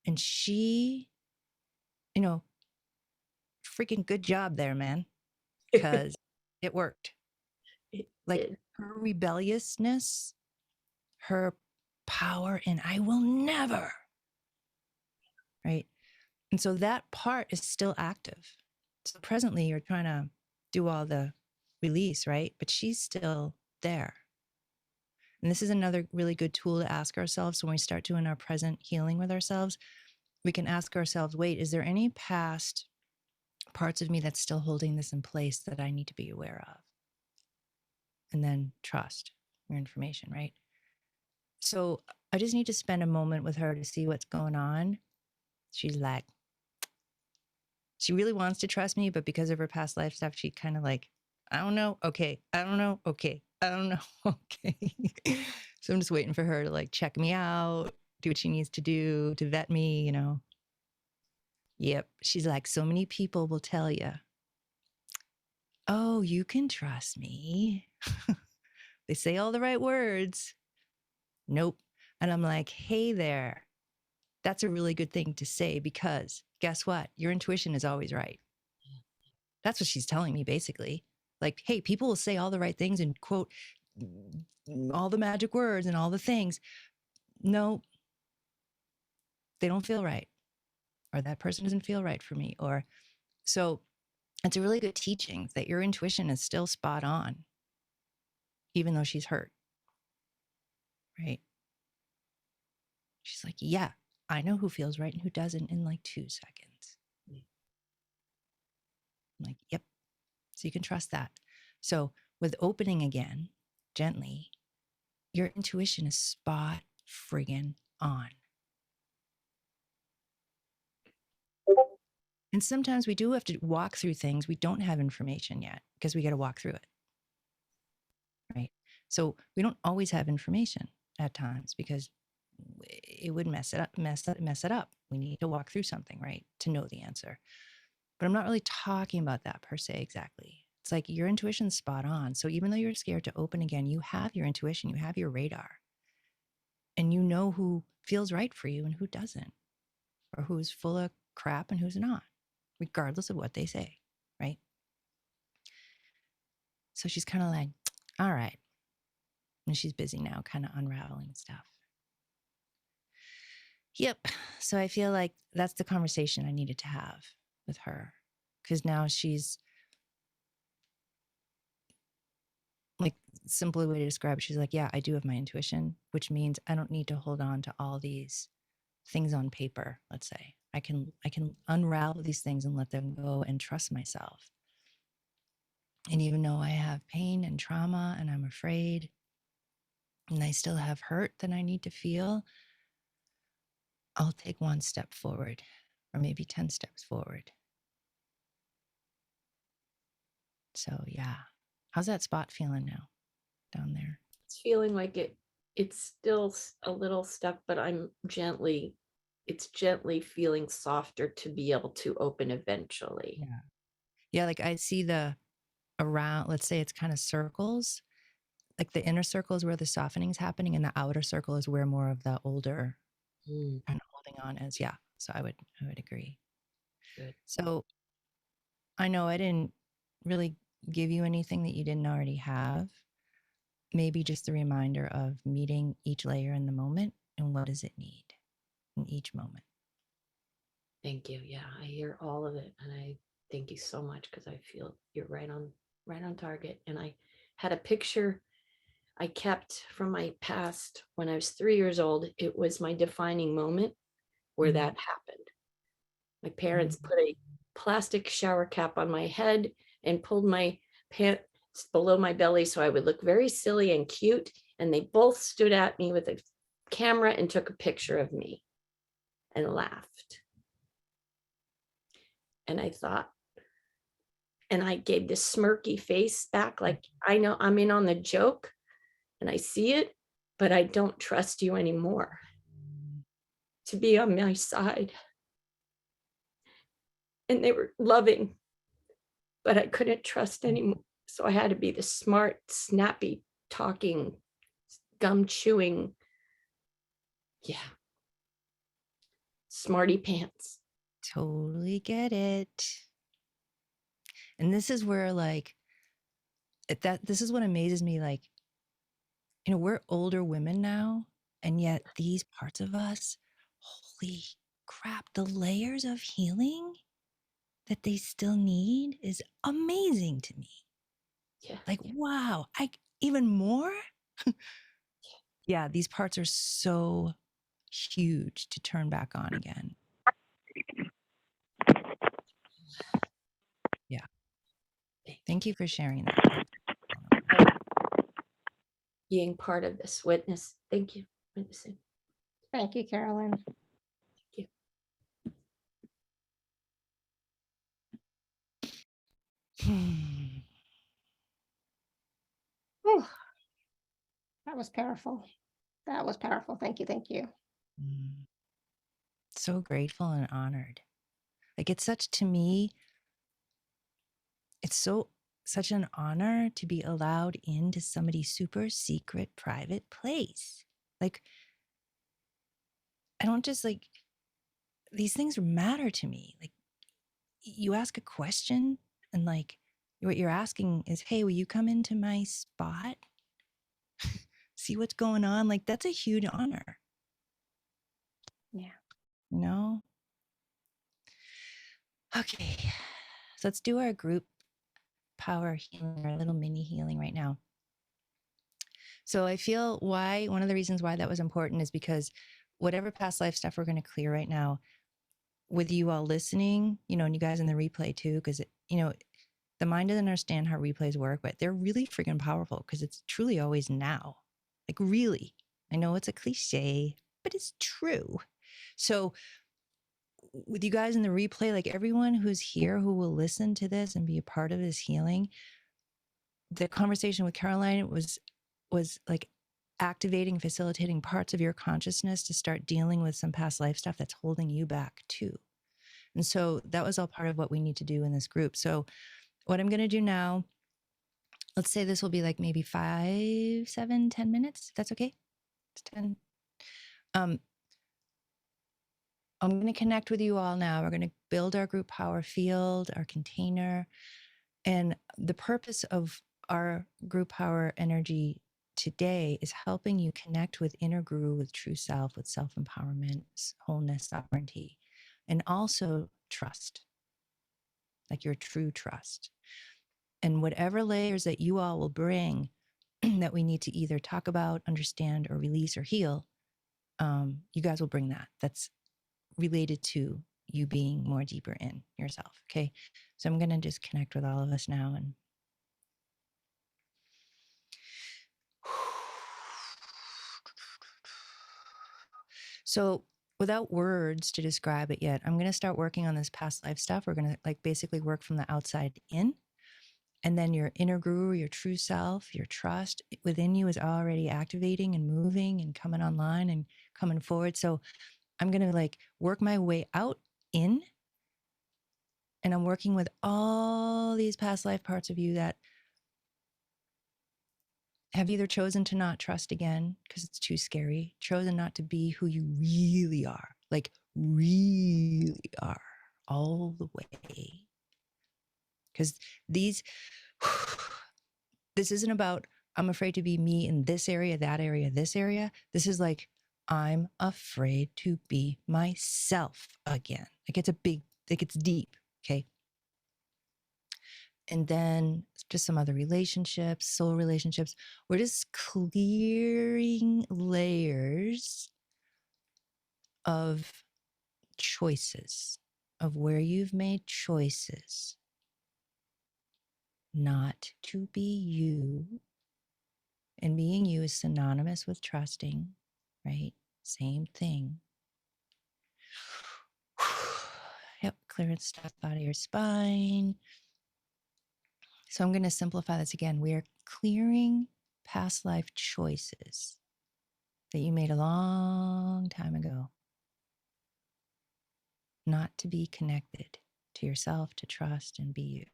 And she, freaking good job there, man, because it worked. Like her rebelliousness, her power, and I will never. Right. And so that part is still active. So presently you're trying to do all the release, right? But she's still there. And this is another really good tool to ask ourselves. So when we start doing our present healing with ourselves, we can ask ourselves, wait, is there any past parts of me that's still holding this in place that I need to be aware of? And then trust your information, right? So I just need to spend a moment with her to see what's going on. She's like, she really wants to trust me, but because of her past life stuff, she kind of like, I don't know. Okay. I don't know. Okay. I don't know. Okay. So I'm just waiting for her to like check me out, do what she needs to do to vet me, you know. Yep. She's like, so many people will tell you, oh, you can trust me. They say all the right words. Nope. And I'm like, hey there. That's a really good thing to say because guess what? Your intuition is always right. That's what she's telling me basically. Like, hey, people will say all the right things and quote all the magic words and all the things. No, they don't feel right. Or that person doesn't feel right for me. Or so it's a really good teaching that your intuition is still spot on, even though she's hurt. Right. She's like, yeah, I know who feels right and who doesn't in like 2 seconds. I'm like, yep. So you can trust that. So with opening again, gently, your intuition is spot friggin' on. And sometimes we do have to walk through things we don't have information yet because we got to walk through it. Right. So we don't always have information at times because it would mess it up. We need to walk through something, right, to know the answer. But I'm not really talking about that per se exactly. It's like your intuition's spot on. So even though you're scared to open again, you have your intuition, you have your radar, and you know who feels right for you and who doesn't, or who's full of crap and who's not, regardless of what they say, right? So she's kind of like, all right. And she's busy now, kind of unraveling stuff. Yep. So I feel like that's the conversation I needed to have with her because now she's like, simple way to describe it. She's like, yeah, I do have my intuition, which means I don't need to hold on to all these things on paper. Let's say I can unravel these things and let them go and trust myself. And even though I have pain and trauma and I'm afraid and I still have hurt that I need to feel, I'll take 1 step forward or maybe 10 steps forward. So yeah. How's that spot feeling now down there? It's feeling like it's still a little stuck, but it's gently feeling softer to be able to open eventually. Yeah. Yeah. Like I see the around, let's say it's kind of circles, like the inner circle is where the softening is happening and the outer circle is where more of the older kind of holding on is. Yeah. So I would agree. Good. So I know I didn't really give you anything that you didn't already have. Maybe just the reminder of meeting each layer in the moment and what does it need in each moment. Thank you. Yeah, I hear all of it, and I thank you so much because I feel you're right on target. And I had a picture I kept from my past when I was 3 years old. It was my defining moment where that happened. My parents put a plastic shower cap on my head and pulled my pants below my belly so I would look very silly and cute. And they both stood at me with a camera and took a picture of me and laughed. And I thought, and I gave this smirky face back, like, I know I'm in on the joke and I see it, but I don't trust you anymore to be on my side. And they were loving, but I couldn't trust anymore. So I had to be the smart, snappy, talking, gum chewing. Yeah. Smarty pants. Totally get it. And this is where like this is what amazes me. Like, you know, we're older women now, and yet these parts of us, holy crap, the layers of healing that they still need is amazing to me. Yeah. Like, wow, even more. Yeah, these parts are so huge to turn back on again. Yeah. Thank you for sharing that. Being part of this witness. Thank you. Witnessing. Thank you, Carolyn. Thank you. Whew. That was powerful. That was powerful. Thank you. Thank you. So grateful and honored. Like it's such, to me, it's such an honor to be allowed into somebody's super secret private place. Like, I don't just like, these things matter to me. Like, you ask a question and like what you're asking is, hey, will you come into my spot? See what's going on? Like, that's a huge honor. Yeah. You know? Okay. So let's do our group power healing, our little mini healing right now. So I feel one of the reasons why that was important is because whatever past life stuff we're going to clear right now, with you all listening, you know, and you guys in the replay too, because, you know, the mind doesn't understand how replays work, but they're really freaking powerful because it's truly always now. Like, really. I know it's a cliche, but it's true. So with you guys in the replay, like everyone who's here who will listen to this and be a part of this healing, the conversation with Caroline was like activating, facilitating parts of your consciousness to start dealing with some past life stuff that's holding you back too. And so that was all part of what we need to do in this group. So what I'm going to do now, let's say this will be like maybe 5, 7, 10 minutes. If that's okay. It's 10. I'm going to connect with you all now. We're going to build our group power field, our container. And the purpose of our group power energy today is helping you connect with inner guru, with true self, with self-empowerment, wholeness, sovereignty, and also trust, like your true trust. And whatever layers that you all will bring that we need to either talk about, understand, or release or heal, you guys will bring that. That's related to you being more deeper in yourself. Okay. So I'm going to just connect with all of us now. And so without words to describe it yet, I'm going to start working on this past life stuff. We're going to like basically work from the outside in. And then your inner guru, your true self, your trust within you is already activating and moving and coming online and coming forward. So I'm going to like work my way out in. And I'm working with all these past life parts of you that have either chosen to not trust again because it's too scary, chosen not to be who you really are, like really are all the way. Because this isn't about, I'm afraid to be me in this area, that area, this area. This is like, I'm afraid to be myself again. Like it's it's deep. Okay. And then just some other relationships, soul relationships. We're just clearing layers of choices, of where you've made choices not to be you. And being you is synonymous with trusting, right? Same thing. Yep, clearing stuff out of your spine. So I'm going to simplify this again. We are clearing past life choices that you made a long time ago, not to be connected to yourself, to trust and be you.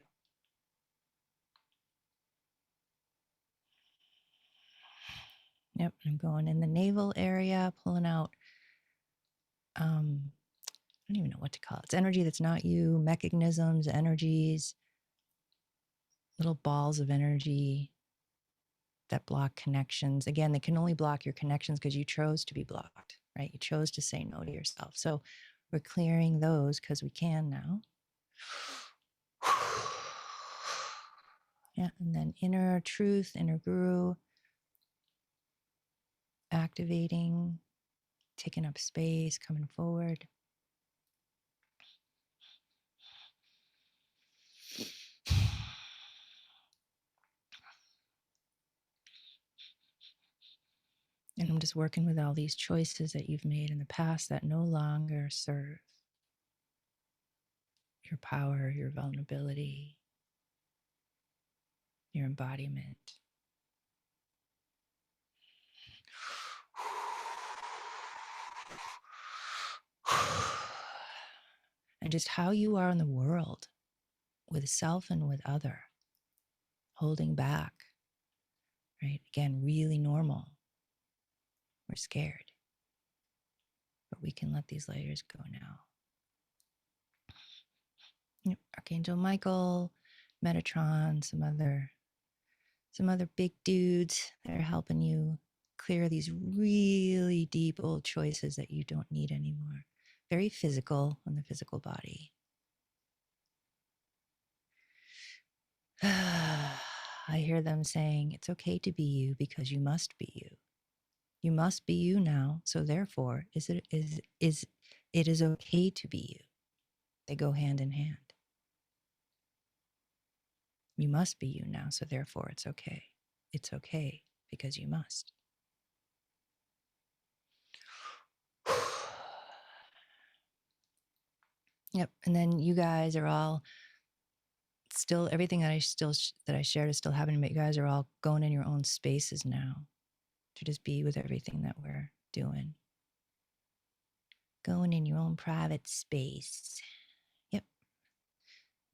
Yep, I'm going in the navel area, pulling out, I don't even know what to call it. It's energy that's not you, mechanisms, energies, little balls of energy that block connections. Again, they can only block your connections because you chose to be blocked, right? You chose to say no to yourself. So we're clearing those because we can now. Yeah, and then inner truth, inner guru, activating, taking up space, coming forward. And I'm just working with all these choices that you've made in the past that no longer serve your power, your vulnerability, your embodiment. and just how you are in the world with self and with other, holding back, right? Again, really normal. We're scared, but we can let these layers go now. Yep. Archangel Michael, Metatron, some other big dudes that are helping you clear these really deep old choices that you don't need anymore. Very physical on the physical body. I hear them saying, it's okay to be you because you must be you. You must be you now. So therefore, it is okay to be you. They go hand in hand. You must be you now. So therefore, it's okay. It's okay because you must. Yep. And then you guys are all still, everything that I shared is still happening, but you guys are all going in your own spaces now to just be with everything that we're doing. Going in your own private space. Yep.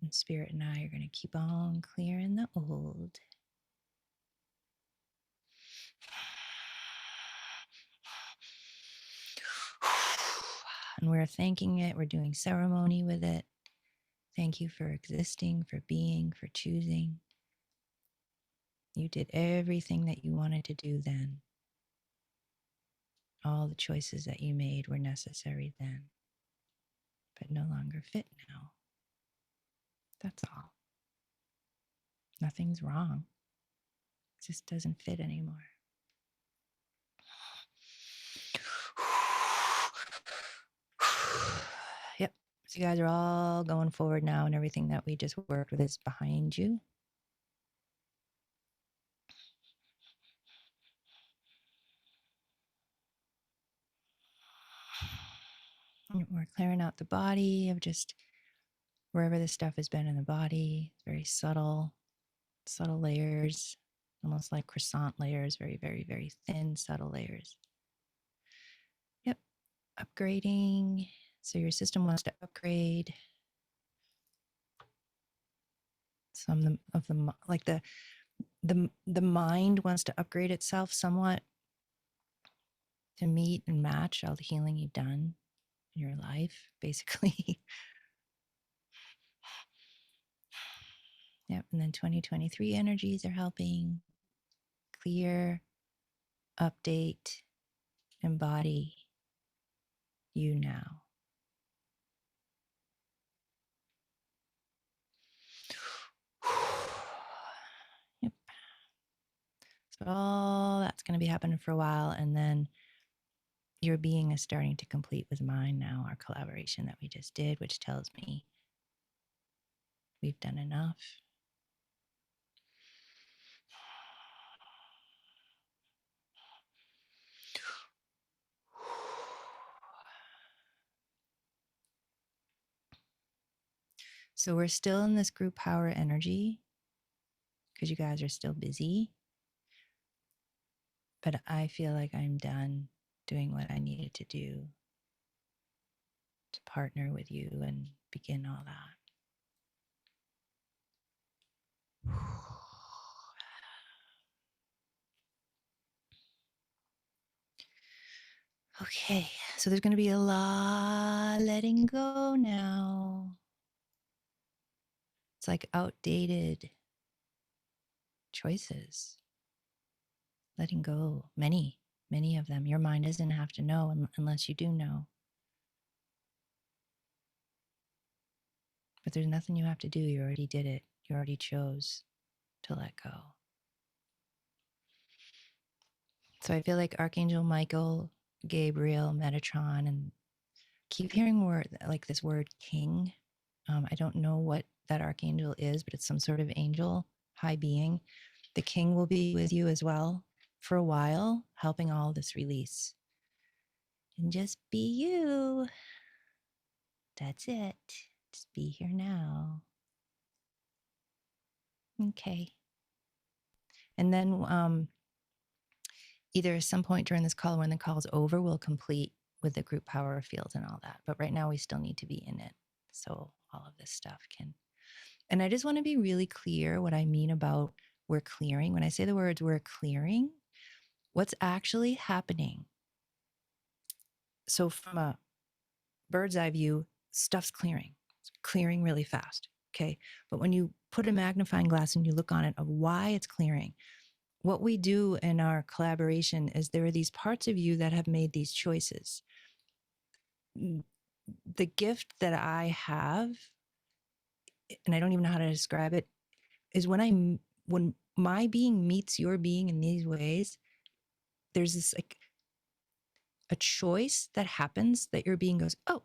And Spirit and I are going to keep on clearing the old. And we're thanking it. We're doing ceremony with it. Thank you for existing, for being, for choosing. You did everything that you wanted to do then. All the choices that you made were necessary then, but no longer fit now. That's all. Nothing's wrong. It just doesn't fit anymore. Yep. So you guys are all going forward now, and everything that we just worked with is behind you. We're clearing out the body of just wherever this stuff has been in the body. It's very subtle layers, almost like croissant layers, very, very, very thin, subtle layers. Yep. Upgrading. So your system wants to upgrade some of the like the mind wants to upgrade itself somewhat to meet and match all the healing you've done in your life, basically. Yep. And then 2023 energies are helping clear, update, embody you now. Yep. So all that's going to be happening for a while. And then your being is starting to complete with mine now, our collaboration that we just did, which tells me we've done enough. So we're still in this group power energy because you guys are still busy. But I feel like I'm done doing what I needed to do to partner with you and begin all that. Okay, so there's going to be a lot letting go now. It's like outdated choices. Letting go, many of them. Your mind doesn't have to know unless you do know. But there's nothing you have to do. You already did it. You already chose to let go. So I feel like Archangel Michael, Gabriel, Metatron, and keep hearing like this word king. I don't know what that archangel is, but it's some sort of angel, high being. The king will be with you as well for a while, helping all this release. And just be you. That's it. Just be here now. Okay. And then either at some point during this call, when the call's over, we'll complete with the group power fields and all that. But right now we still need to be in it. So all of this stuff can, and I just want to be really clear what I mean about we're clearing. When I say the words we're clearing, what's actually happening. So from a bird's eye view, stuff's clearing. It's clearing really fast. Okay. But when you put a magnifying glass and you look on it of why it's clearing, what we do in our collaboration is there are these parts of you that have made these choices. The gift that I have, and I don't even know how to describe it, is when my being meets your being in these ways, there's this like a choice that happens that your being goes, oh,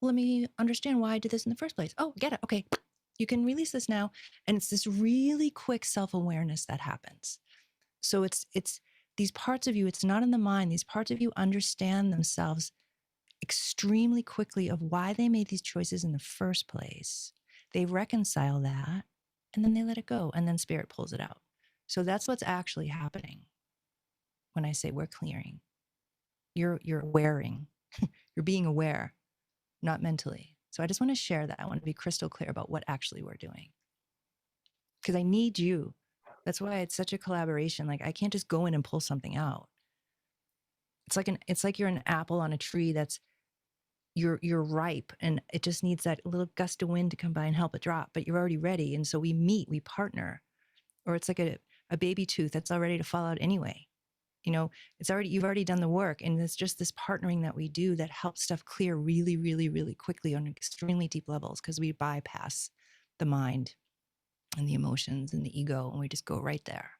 let me understand why I did this in the first place. Oh, get it. Okay. You can release this now. And it's this really quick self-awareness that happens. So it's these parts of you, it's not in the mind. These parts of you understand themselves extremely quickly of why they made these choices in the first place. They reconcile that and then they let it go. And then spirit pulls it out. So that's what's actually happening when I say we're clearing. You're awaring. You're being aware, not mentally. So I just want to share that. I want to be crystal clear about what actually we're doing. Because I need you. That's why it's such a collaboration. Like I can't just go in and pull something out. It's like you're an apple on a tree that's you're ripe and it just needs that little gust of wind to come by and help it drop, but you're already ready. And so we meet, we partner. Or it's like a baby tooth that's all ready to fall out anyway. You know, you've already done the work, and it's just this partnering that we do that helps stuff clear really, really, really quickly on extremely deep levels because we bypass the mind and the emotions and the ego, and we just go right there.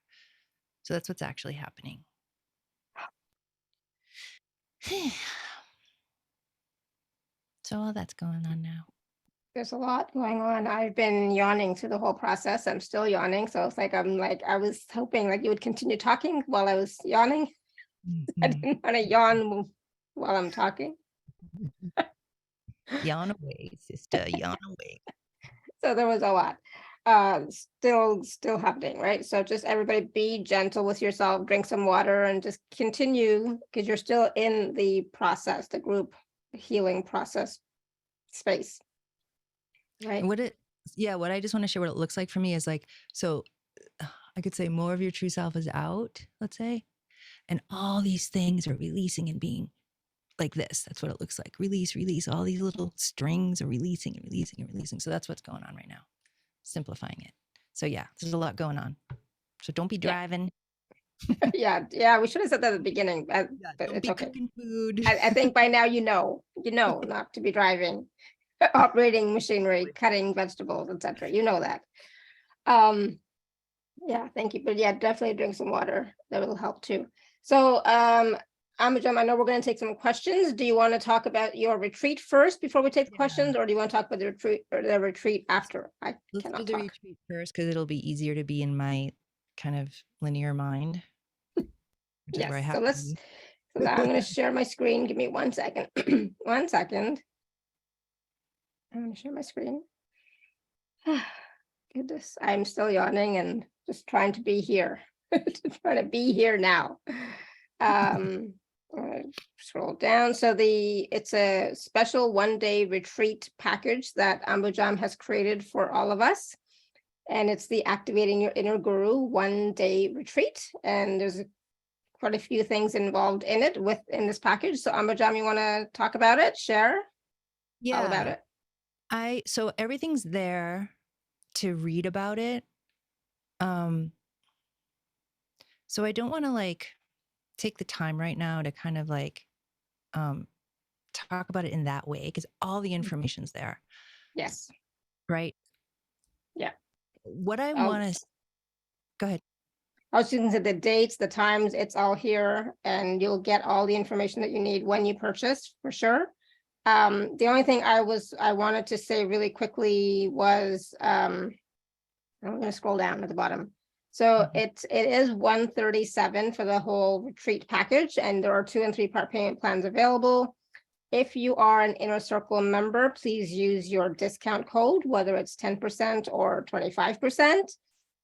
So that's what's actually happening. So all that's going on now. There's a lot going on. I've been yawning through the whole process. I'm still yawning. So it's like, I was hoping like you would continue talking while I was yawning. Mm-hmm. I didn't want to yawn while I'm talking. Yawn away, sister, yawn away. So there was a lot still happening, right? So just everybody be gentle with yourself, drink some water and just continue because you're still in the process, the group healing process space. Right. And what I just want to share what it looks like for me is like, so I could say more of your true self is out, let's say, and all these things are releasing and being like this. That's what it looks like. Release. All these little strings are releasing and releasing and releasing. So that's what's going on right now. Simplifying it. So yeah, there's a lot going on. So don't be driving. Yeah. We should have said that at the beginning, but don't be cooking food. I think by now you know not to be driving, operating machinery, cutting vegetables, etc. You know that. Yeah, thank you. But yeah, definitely drink some water. That will help too. So Ambujam, I know we're going to take some questions. Do you want to talk about your retreat first before we take the questions, or do you want to talk about the retreat after? Let's do the retreat first because it'll be easier to be in my kind of linear mind. Yes. So I'm going to share my screen. Give me 1 second. 1 second. I'm going to share my screen. Goodness, I'm still yawning and just trying to be here. Trying to be here now. Scroll down. So it's a special 1-day retreat package that Ambujam has created for all of us. And it's the Activating Your Inner Guru 1-day retreat. And there's quite a few things involved in it in this package. So Ambujam, you want to talk about it? Share all about it. So everything's there to read about it. So I don't want to like take the time right now to kind of like talk about it in that way because all the information's there. Yes. Right. Yeah. What I want to go ahead. I was going to say the dates, the times, it's all here, and you'll get all the information that you need when you purchase for sure. The only thing I wanted to say really quickly was I'm going to scroll down at the bottom. So it is $137 for the whole retreat package, and there are 2- and 3-part payment plans available. If you are an Inner Circle member, please use your discount code, whether it's 10% or 25%.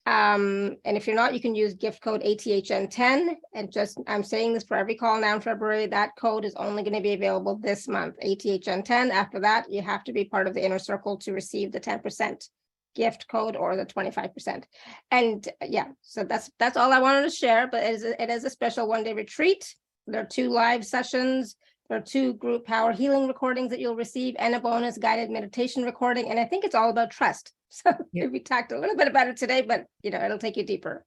And if you're not, you can use gift code ATHN10. And just, I'm saying this for every call now in February, that code is only going to be available this month, ATHN10. After that, you have to be part of the inner circle to receive the 10% gift code or the 25%. And yeah, so that's all I wanted to share, but it is a special one-day retreat. There are 2 live sessions. There are 2 group power healing recordings that you'll receive and a bonus guided meditation recording. And I think it's all about trust. So Yep. we talked a little bit about it today, but it'll take you deeper.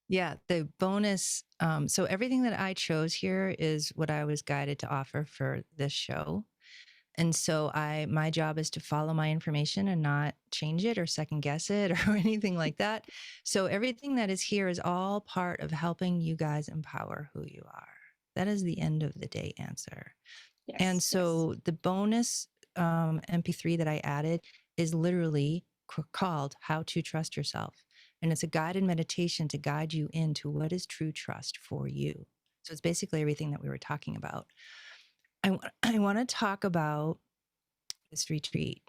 Yeah, the bonus. So everything that I chose here is what I was guided to offer for this show. And so my job is to follow my information and not change it or second guess it or anything like that. So everything that is here is all part of helping you guys empower who you are. That is the end of the day answer. Yes, And so the bonus MP3 that I added is literally called How to Trust Yourself. And it's a guided meditation to guide you into what is true trust for you. So it's basically everything that we were talking about. I want to talk about this retreat.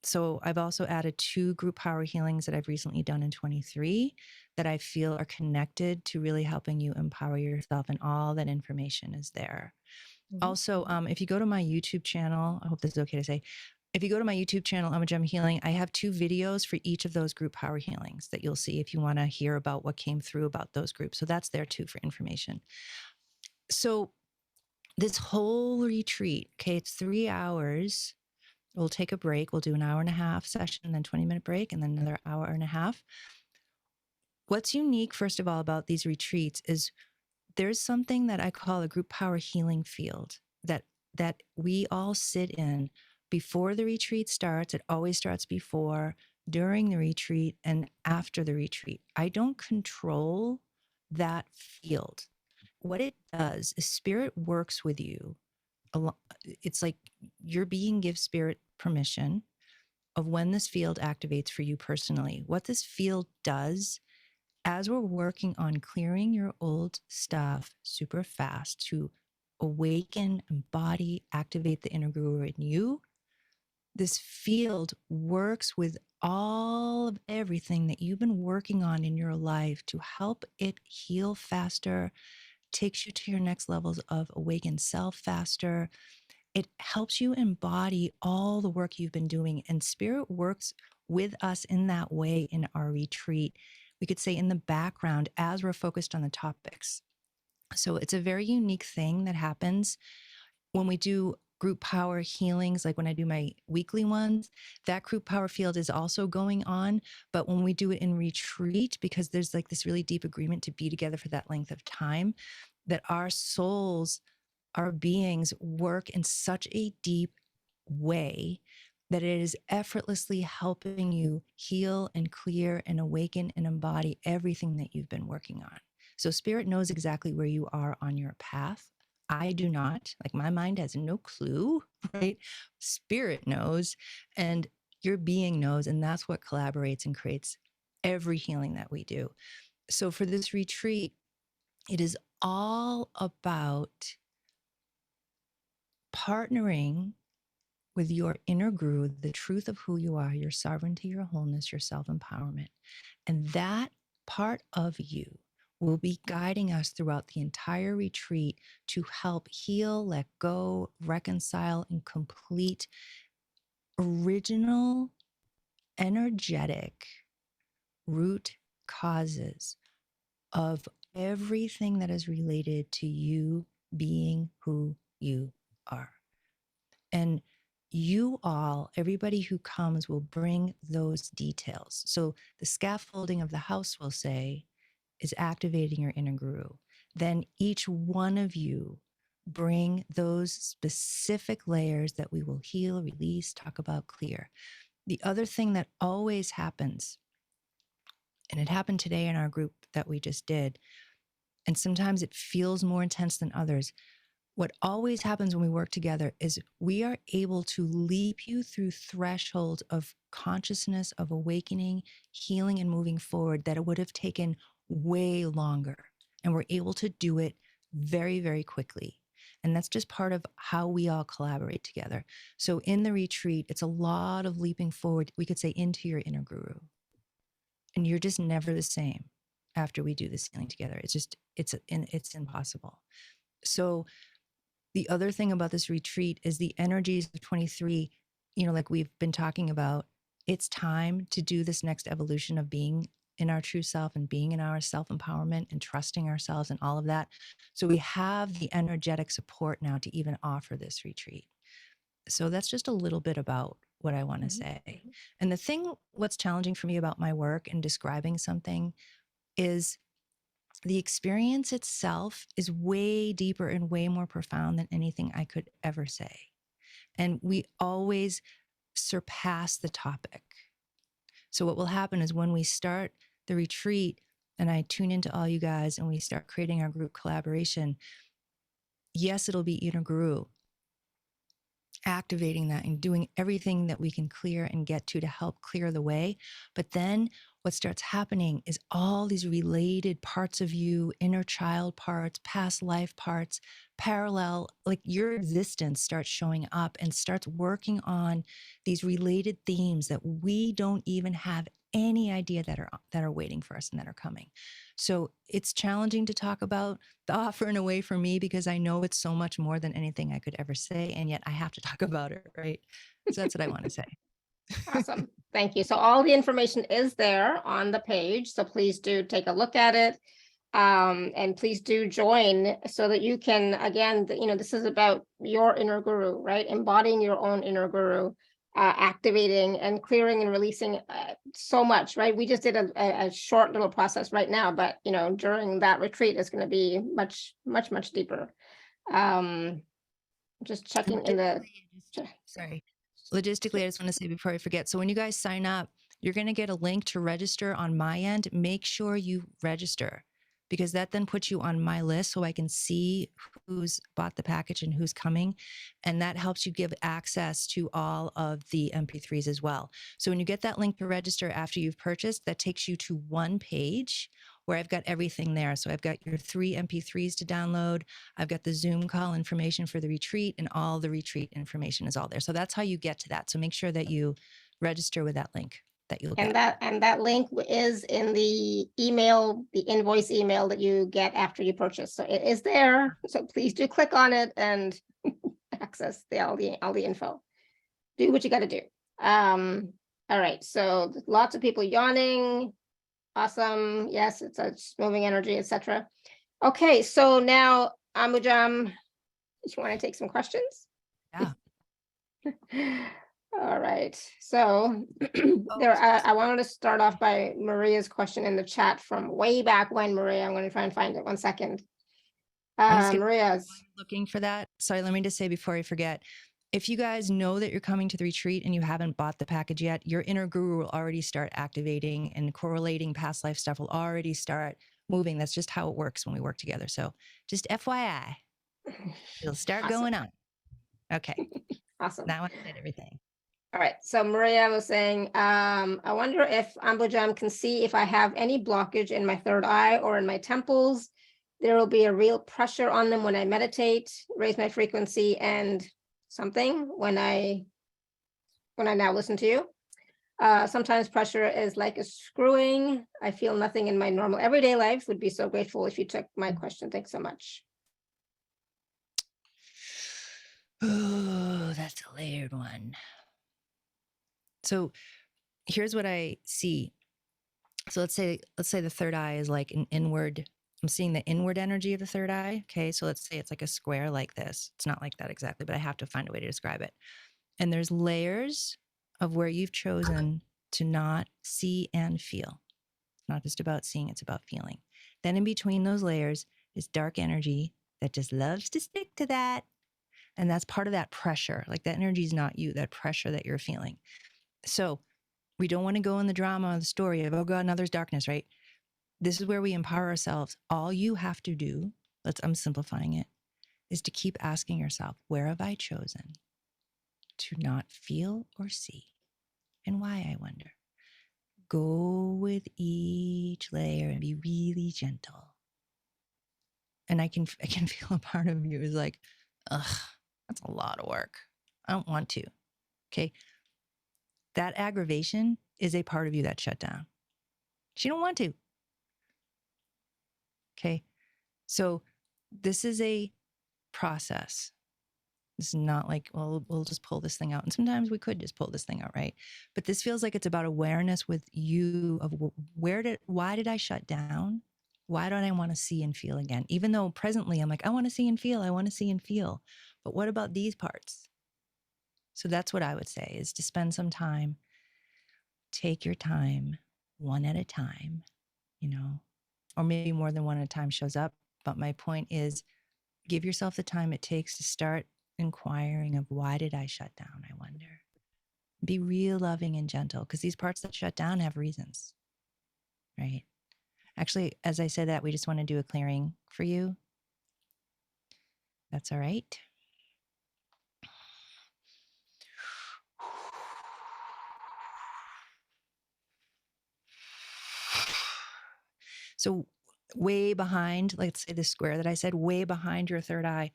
So I've also added 2 group power healings that I've recently done in 23 that I feel are connected to really helping you empower yourself, and all that information is there. Also, if you go to my YouTube channel, I hope this is okay to say, if you go to my YouTube channel, Ambujam Healing, I have 2 videos for each of those group power healings that you'll see if you want to hear about what came through about those groups. So that's there too for information. So this whole retreat, okay, it's 3 hours. We'll take a break. We'll do an 1.5-hour session, then 20-minute break, and then another 1.5 hours. What's unique, first of all, about these retreats is there's something that I call a group power healing field that we all sit in before the retreat starts. It always starts before, during the retreat, and after the retreat. I don't control that field. What it does is spirit works with you. It's like your being gives spirit permission of when this field activates for you personally. What this field does, as we're working on clearing your old stuff super fast to awaken, embody, activate the inner guru in you, this field works with all of everything that you've been working on in your life to help it heal faster, takes you to your next levels of awakened self faster. It helps you embody all the work you've been doing, and spirit works with us in that way in our retreat. We could say in the background as we're focused on the topics. So it's a very unique thing that happens when we do group power healings. Like when I do my weekly ones, that group power field is also going on. But when we do it in retreat, because there's like this really deep agreement to be together for that length of time, that our souls, our beings work in such a deep way that it is effortlessly helping you heal and clear and awaken and embody everything that you've been working on. So spirit knows exactly where you are on your path. I do not. Like, my mind has no clue, right? Spirit knows, and your being knows, and that's what collaborates and creates every healing that we do. So for this retreat, it is all about partnering with your inner guru, the truth of who you are, your sovereignty, your wholeness, your self-empowerment. And that part of you will be guiding us throughout the entire retreat to help heal, let go, reconcile, and complete original, energetic root causes of everything that is related to you being who you are. And you all, everybody who comes, will bring those details. So the scaffolding of the house, will say, is activating your inner guru. Then each one of you bring those specific layers that we will heal, release, talk about, clear. The other thing that always happens, and it happened today in our group that we just did, and sometimes it feels more intense than others, what always happens when we work together is we are able to leap you through thresholds of consciousness, of awakening, healing, and moving forward that it would have taken way longer. And we're able to do it very, very quickly. And that's just part of how we all collaborate together. So in the retreat, it's a lot of leaping forward, we could say, into your inner guru. And you're just never the same after we do this healing together. It's impossible. So the other thing about this retreat is the energies of 23, like we've been talking about, it's time to do this next evolution of being in our true self and being in our self-empowerment and trusting ourselves and all of that. So we have the energetic support now to even offer this retreat. So that's just a little bit about what I want to say. And what's challenging for me about my work and describing something is the experience itself is way deeper and way more profound than anything I could ever say. And we always surpass the topic. So what will happen is when we start the retreat and I tune into all you guys and we start creating our group collaboration, yes, it'll be inner guru, activating that and doing everything that we can clear and get to help clear the way. But then what starts happening is all these related parts of you, inner child parts, past life parts, parallel, like your existence starts showing up and starts working on these related themes that we don't even have any idea that are waiting for us and that are coming. So it's challenging to talk about the offer in a way for me because I know it's so much more than anything I could ever say. And yet I have to talk about it, right? So that's what I want to say. Awesome. Thank you. So all the information is there on the page. So please do take a look at it. And please do join so that you can, again, this is about your inner guru, right? Embodying your own inner guru, activating and clearing and releasing so much, right? We just did a short little process right now, but, during that retreat, it's going to be much, much, much deeper. Just checking in the... Sorry. Logistically, I just want to say before I forget. So when you guys sign up, you're going to get a link to register on my end. Make sure you register because that then puts you on my list so I can see who's bought the package and who's coming. And that helps you give access to all of the MP3s as well. So when you get that link to register after you've purchased, that takes you to one page where I've got everything there. So I've got your 3 MP3s to download. I've got the Zoom call information for the retreat and all the retreat information is all there. So that's how you get to that. So make sure that you register with that link that you'll get. And that link is in the email, the invoice email that you get after you purchase. So it is there. So please do click on it and access all the info. Do what you got to do. All right. So lots of people yawning. Awesome. Yes, it's a moving energy, etc. Okay, so now Ambujam, you want to take some questions? Yeah. All right. So I wanted to start off by Maria's question in the chat from way back when, Maria. I'm going to try and find it 1 second. Maria's looking for that. Sorry, let me just say before I forget. If you guys know that you're coming to the retreat and you haven't bought the package yet, your inner guru will already start activating and correlating past life stuff will already start moving. That's just how it works when we work together. So just FYI, it'll start going on. Okay. Awesome. Now I said everything. All right. So Maria was saying, I wonder if Ambujam can see if I have any blockage in my third eye or in my temples. There will be a real pressure on them when I meditate, raise my frequency and something when I now listen to you. Sometimes pressure is like a screwing. I feel nothing in my normal everyday life. Would be so grateful if you took my question. Thanks so much. Oh, that's a layered one. So here's what I see. So let's say the third eye is like an inward. I'm seeing the inward energy of the third eye. Okay. So let's say it's like a square like this. It's not like that exactly, but I have to find a way to describe it. And there's layers of where you've chosen to not see and feel. It's not just about seeing, it's about feeling. Then in between those layers is dark energy that just loves to stick to that. And that's part of that pressure. Like that energy is not you, that pressure that you're feeling. So we don't want to go in the drama of the story of, oh God, now there's darkness, right? This is where we empower ourselves. All you have to do, I'm simplifying it, is to keep asking yourself, where have I chosen to not feel or see? And why, I wonder? Go with each layer and be really gentle. And I can feel a part of you is like, ugh, that's a lot of work. I don't want to. Okay. That aggravation is a part of you that shut down. She don't want to. Okay. So this is a process. This is not like, well, we'll just pull this thing out. And sometimes we could just pull this thing out, right? But this feels like it's about awareness with you of why did I shut down? Why don't I want to see and feel again? Even though presently I'm like, I want to see and feel, I want to see and feel. But what about these parts? So that's what I would say, is to spend some time, take your time, one at a time, you know, or maybe more than one at a time shows up. But my point is, give yourself the time it takes to start inquiring of, why did I shut down? I wonder. Be real loving and gentle, because these parts that shut down have reasons, right? Actually, as I said that, we just want to do a clearing for you. That's all right. So way behind, let's say the square that I said, way behind your third eye,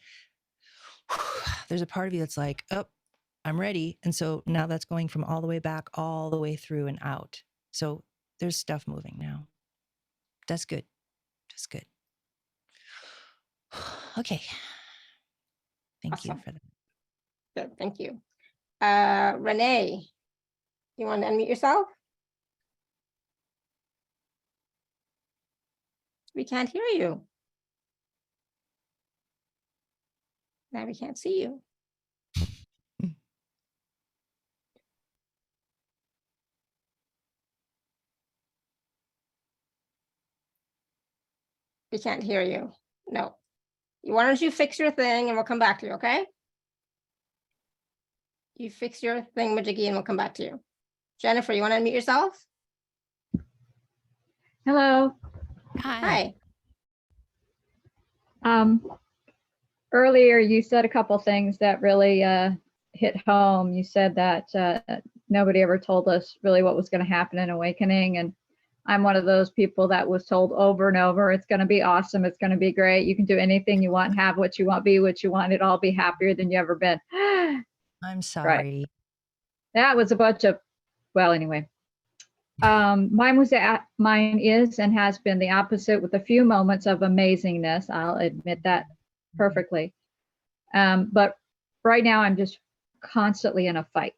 there's a part of you that's like, oh, I'm ready. And so now that's going from all the way back, all the way through and out. So there's stuff moving now. That's good. That's good. Okay. Thank you Awesome. for that. Good, thank you. Renee, you want to unmute yourself? We can't hear you. Now we can't see you. We can't hear you. No. Why don't you fix your thing and we'll come back to you, okay? You fix your thing, Majiggy, and we'll come back to you. Jennifer, you want to unmute yourself? Hello. Hi. Hi. Earlier you said a couple things that really hit home. You said that nobody ever told us really what was going to happen in awakening, and I'm one of those people that was told over and over, it's going to be awesome, it's going to be great, you can do anything you want, have what you want, be what you want, it'll all be happier than you ever been. I'm sorry. Right. That was a bunch of, well, anyway. Mine is and has been the opposite, with a few moments of amazingness. I'll admit that perfectly. But right now I'm just constantly in a fight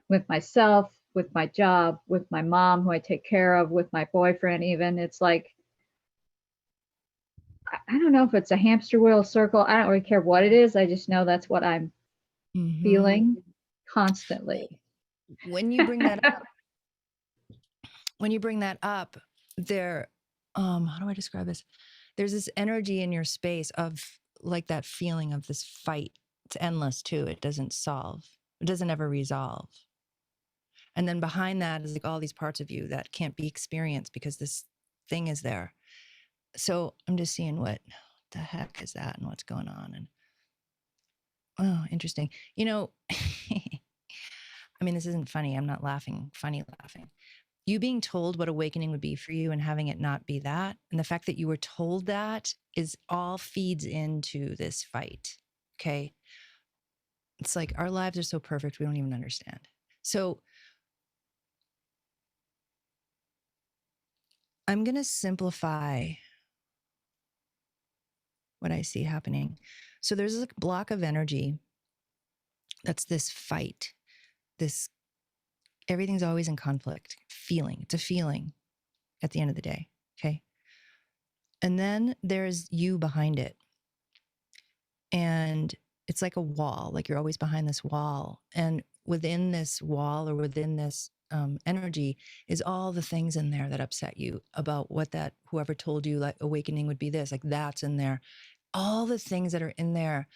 with myself, with my job, with my mom, who I take care of, with my boyfriend even. It's like, I don't know if it's a hamster wheel circle. I don't really care what it is. I just know that's what I'm feeling constantly. When you bring that up, there, how do I describe this? There's this energy in your space of like that feeling of this fight. It's endless too. It doesn't solve. It doesn't ever resolve. And then behind that is like all these parts of you that can't be experienced because this thing is there. So I'm just seeing what the heck is that and what's going on. And oh, interesting. You know, I mean, this isn't funny. I'm not laughing, funny laughing. You being told what awakening would be for you and having it not be that, and the fact that you were told that, is all feeds into this fight. Okay. It's like our lives are so perfect, we don't even understand. So I'm going to simplify what I see happening. So there's a block of energy that's this fight, this, everything's always in conflict, feeling. It's a feeling at the end of the day. Okay. And then there's you behind it. And it's like a wall, like you're always behind this wall. And within this wall, or within this energy, is all the things in there that upset you about what that, whoever told you like awakening would be this, like that's in there. All the things that are in there.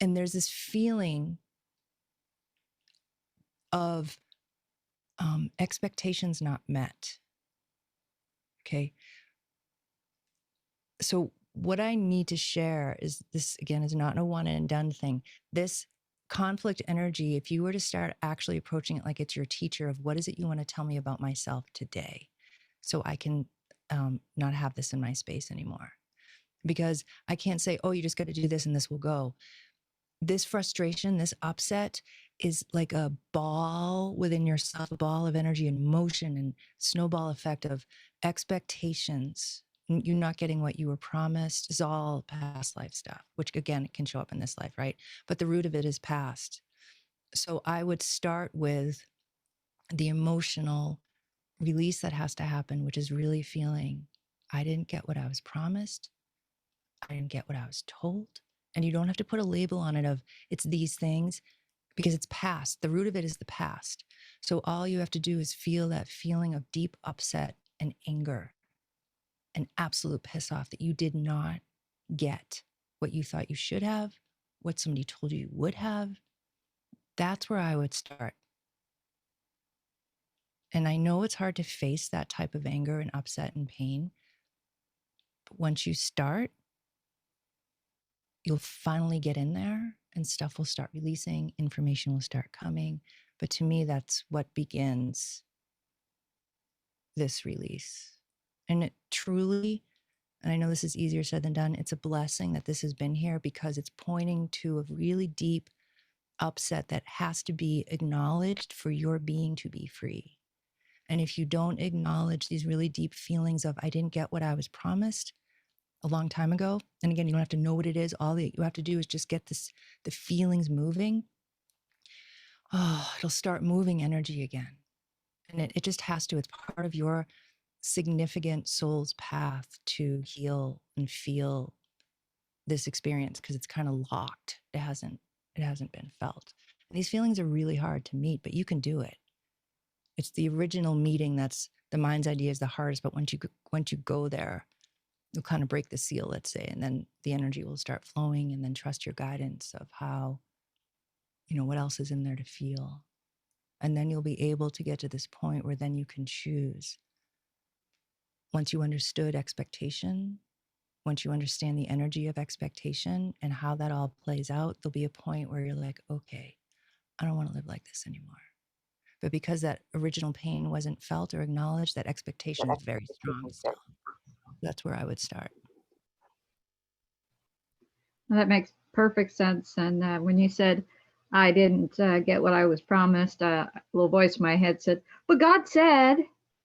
And there's this feeling of expectations not met. Okay. So what I need to share is this, again, is not a one and done thing. This conflict energy, if you were to start actually approaching it like it's your teacher, of what is it you want to tell me about myself today, so I can not have this in my space anymore. Because I can't say, oh, you just got to do this and this will go. This frustration, this upset, is like a ball within yourself, a ball of energy and motion and snowball effect of expectations. You not getting what you were promised is all past life stuff, which again, it can show up in this life, right? But the root of it is past. So I would start with the emotional release that has to happen, which is really feeling, I didn't get what I was promised. I didn't get what I was told. And you don't have to put a label on it of it's these things, because it's past. The root of it is the past. So all you have to do is feel that feeling of deep upset and anger and absolute piss off that you did not get what you thought you should have, what somebody told you would have. That's where I would start. And I know it's hard to face that type of anger and upset and pain. But once you start, you'll finally get in there and stuff will start releasing, information will start coming. But to me, that's what begins this release. And it truly, and I know this is easier said than done, it's a blessing that this has been here because it's pointing to a really deep upset that has to be acknowledged for your being to be free. And if you don't acknowledge these really deep feelings of, I didn't get what I was promised a long time ago, and again, you don't have to know what it is. All that you have to do is just get the feelings moving. Oh, it'll start moving energy again. And it just has to, it's part of your significant soul's path to heal and feel this experience because it's kind of locked. It hasn't been felt. And these feelings are really hard to meet, but you can do it. It's the original meeting that's the mind's idea is the hardest, but once you go there, you'll kind of break the seal, let's say, and then the energy will start flowing, and then trust your guidance of how, what else is in there to feel. And then you'll be able to get to this point where then you can choose. Once you understood expectation, once you understand the energy of expectation and how that all plays out, there'll be a point where you're like, okay, I don't want to live like this anymore. But because that original pain wasn't felt or acknowledged, that expectation is very strong still. That's where I would start. Well, that makes perfect sense. And when you said I didn't get what I was promised, a little voice in my head said, but God said.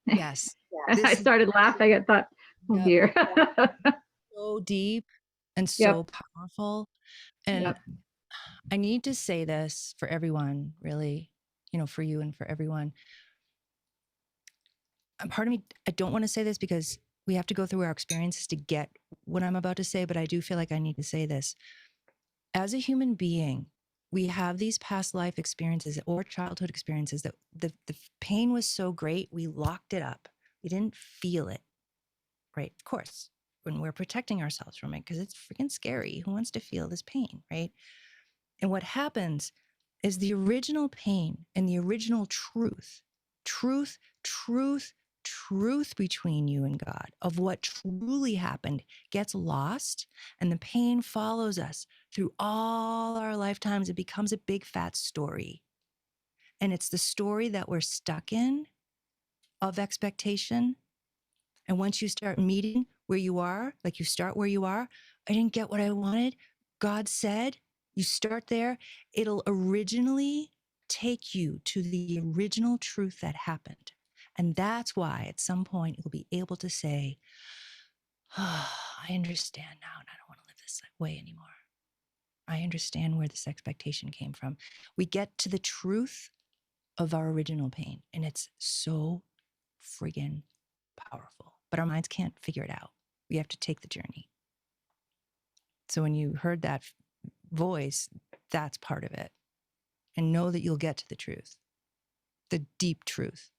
Yes. I started laughing. I thought, oh dear. So deep and so powerful. And I need to say this for everyone, really, for you and for everyone. Part of me, I don't want to say this because we have to go through our experiences to get what I'm about to say, but I do feel like I need to say this. As a human being, we have these past life experiences or childhood experiences that the pain was so great, we locked it up. We didn't feel it, right? Of course, when we're protecting ourselves from it, because it's freaking scary. Who wants to feel this pain, right? And what happens is the original pain and the original truth between you and God of what truly happened gets lost, and the pain follows us through all our lifetimes. It becomes a big fat story. And it's the story that we're stuck in of expectation. And once you start meeting where you are, like you start where you are, I didn't get what I wanted. God said, you start there. It'll originally take you to the original truth that happened. And that's why at some point you'll be able to say, oh, I understand now, and I don't want to live this way anymore. I understand where this expectation came from. We get to the truth of our original pain, and it's so friggin' powerful. But our minds can't figure it out. We have to take the journey. So when you heard that voice, that's part of it. And know that you'll get to the truth, the deep truth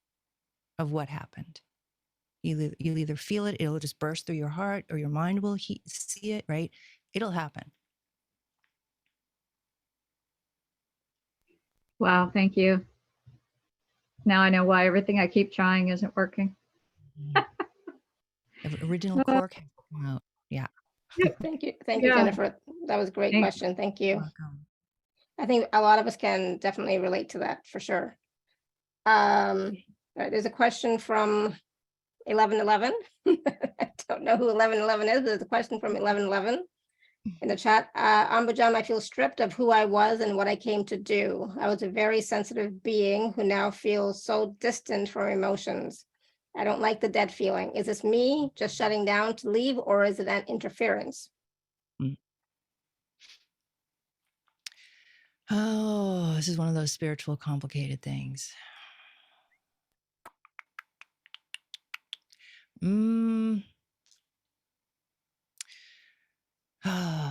of what happened. You'll either feel it, it'll just burst through your heart, or your mind will see it, right? It'll happen. Wow, thank you. Now I know why everything I keep trying isn't working. The original cork has to come out. Yeah. Thank you. Thank you, Jennifer. That was a great question. Thank you. Welcome. I think a lot of us can definitely relate to that for sure. All right, there's a question from 1111. I don't know who 1111 is. There's a question from 1111. In the chat, Ambujam, I feel stripped of who I was and what I came to do. I was a very sensitive being who now feels so distant from emotions. I don't like the dead feeling. Is this me just shutting down to leave, or is it an interference? Oh, this is one of those spiritual, complicated things.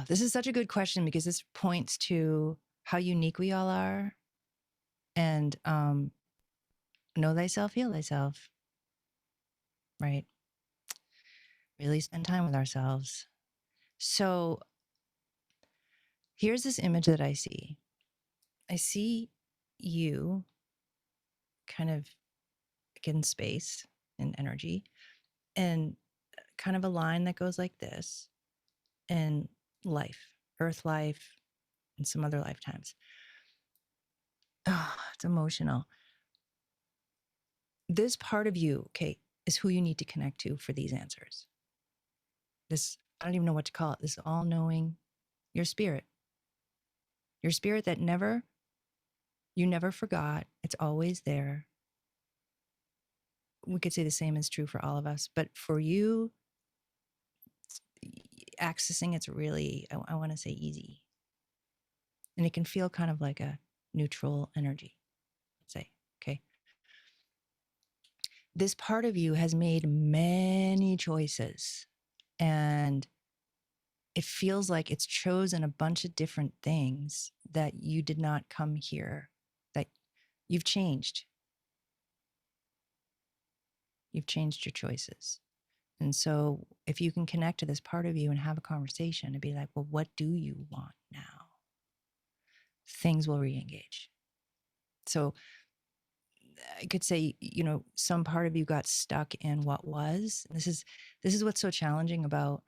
This is such a good question because this points to how unique we all are. And know thyself, heal thyself. Right? Really spend time with ourselves. So here's this image that I see. I see you kind of in space and energy, and kind of a line that goes like this, and life, earth life, and some other lifetimes. Oh, it's emotional. This part of you, okay, is who you need to connect to for these answers. This, I don't even know what to call it, this all-knowing, your spirit that you never forgot. It's always there. We could say the same is true for all of us, but for you, accessing it's really, I want to say, easy. And it can feel kind of like a neutral energy, let's say, okay? This part of you has made many choices, and it feels like it's chosen a bunch of different things that you did not come here, that you've changed. You've changed your choices. And so if you can connect to this part of you and have a conversation and be like, well, what do you want now? Things will re-engage. So I could say, some part of you got stuck in what was. This is what's so challenging about,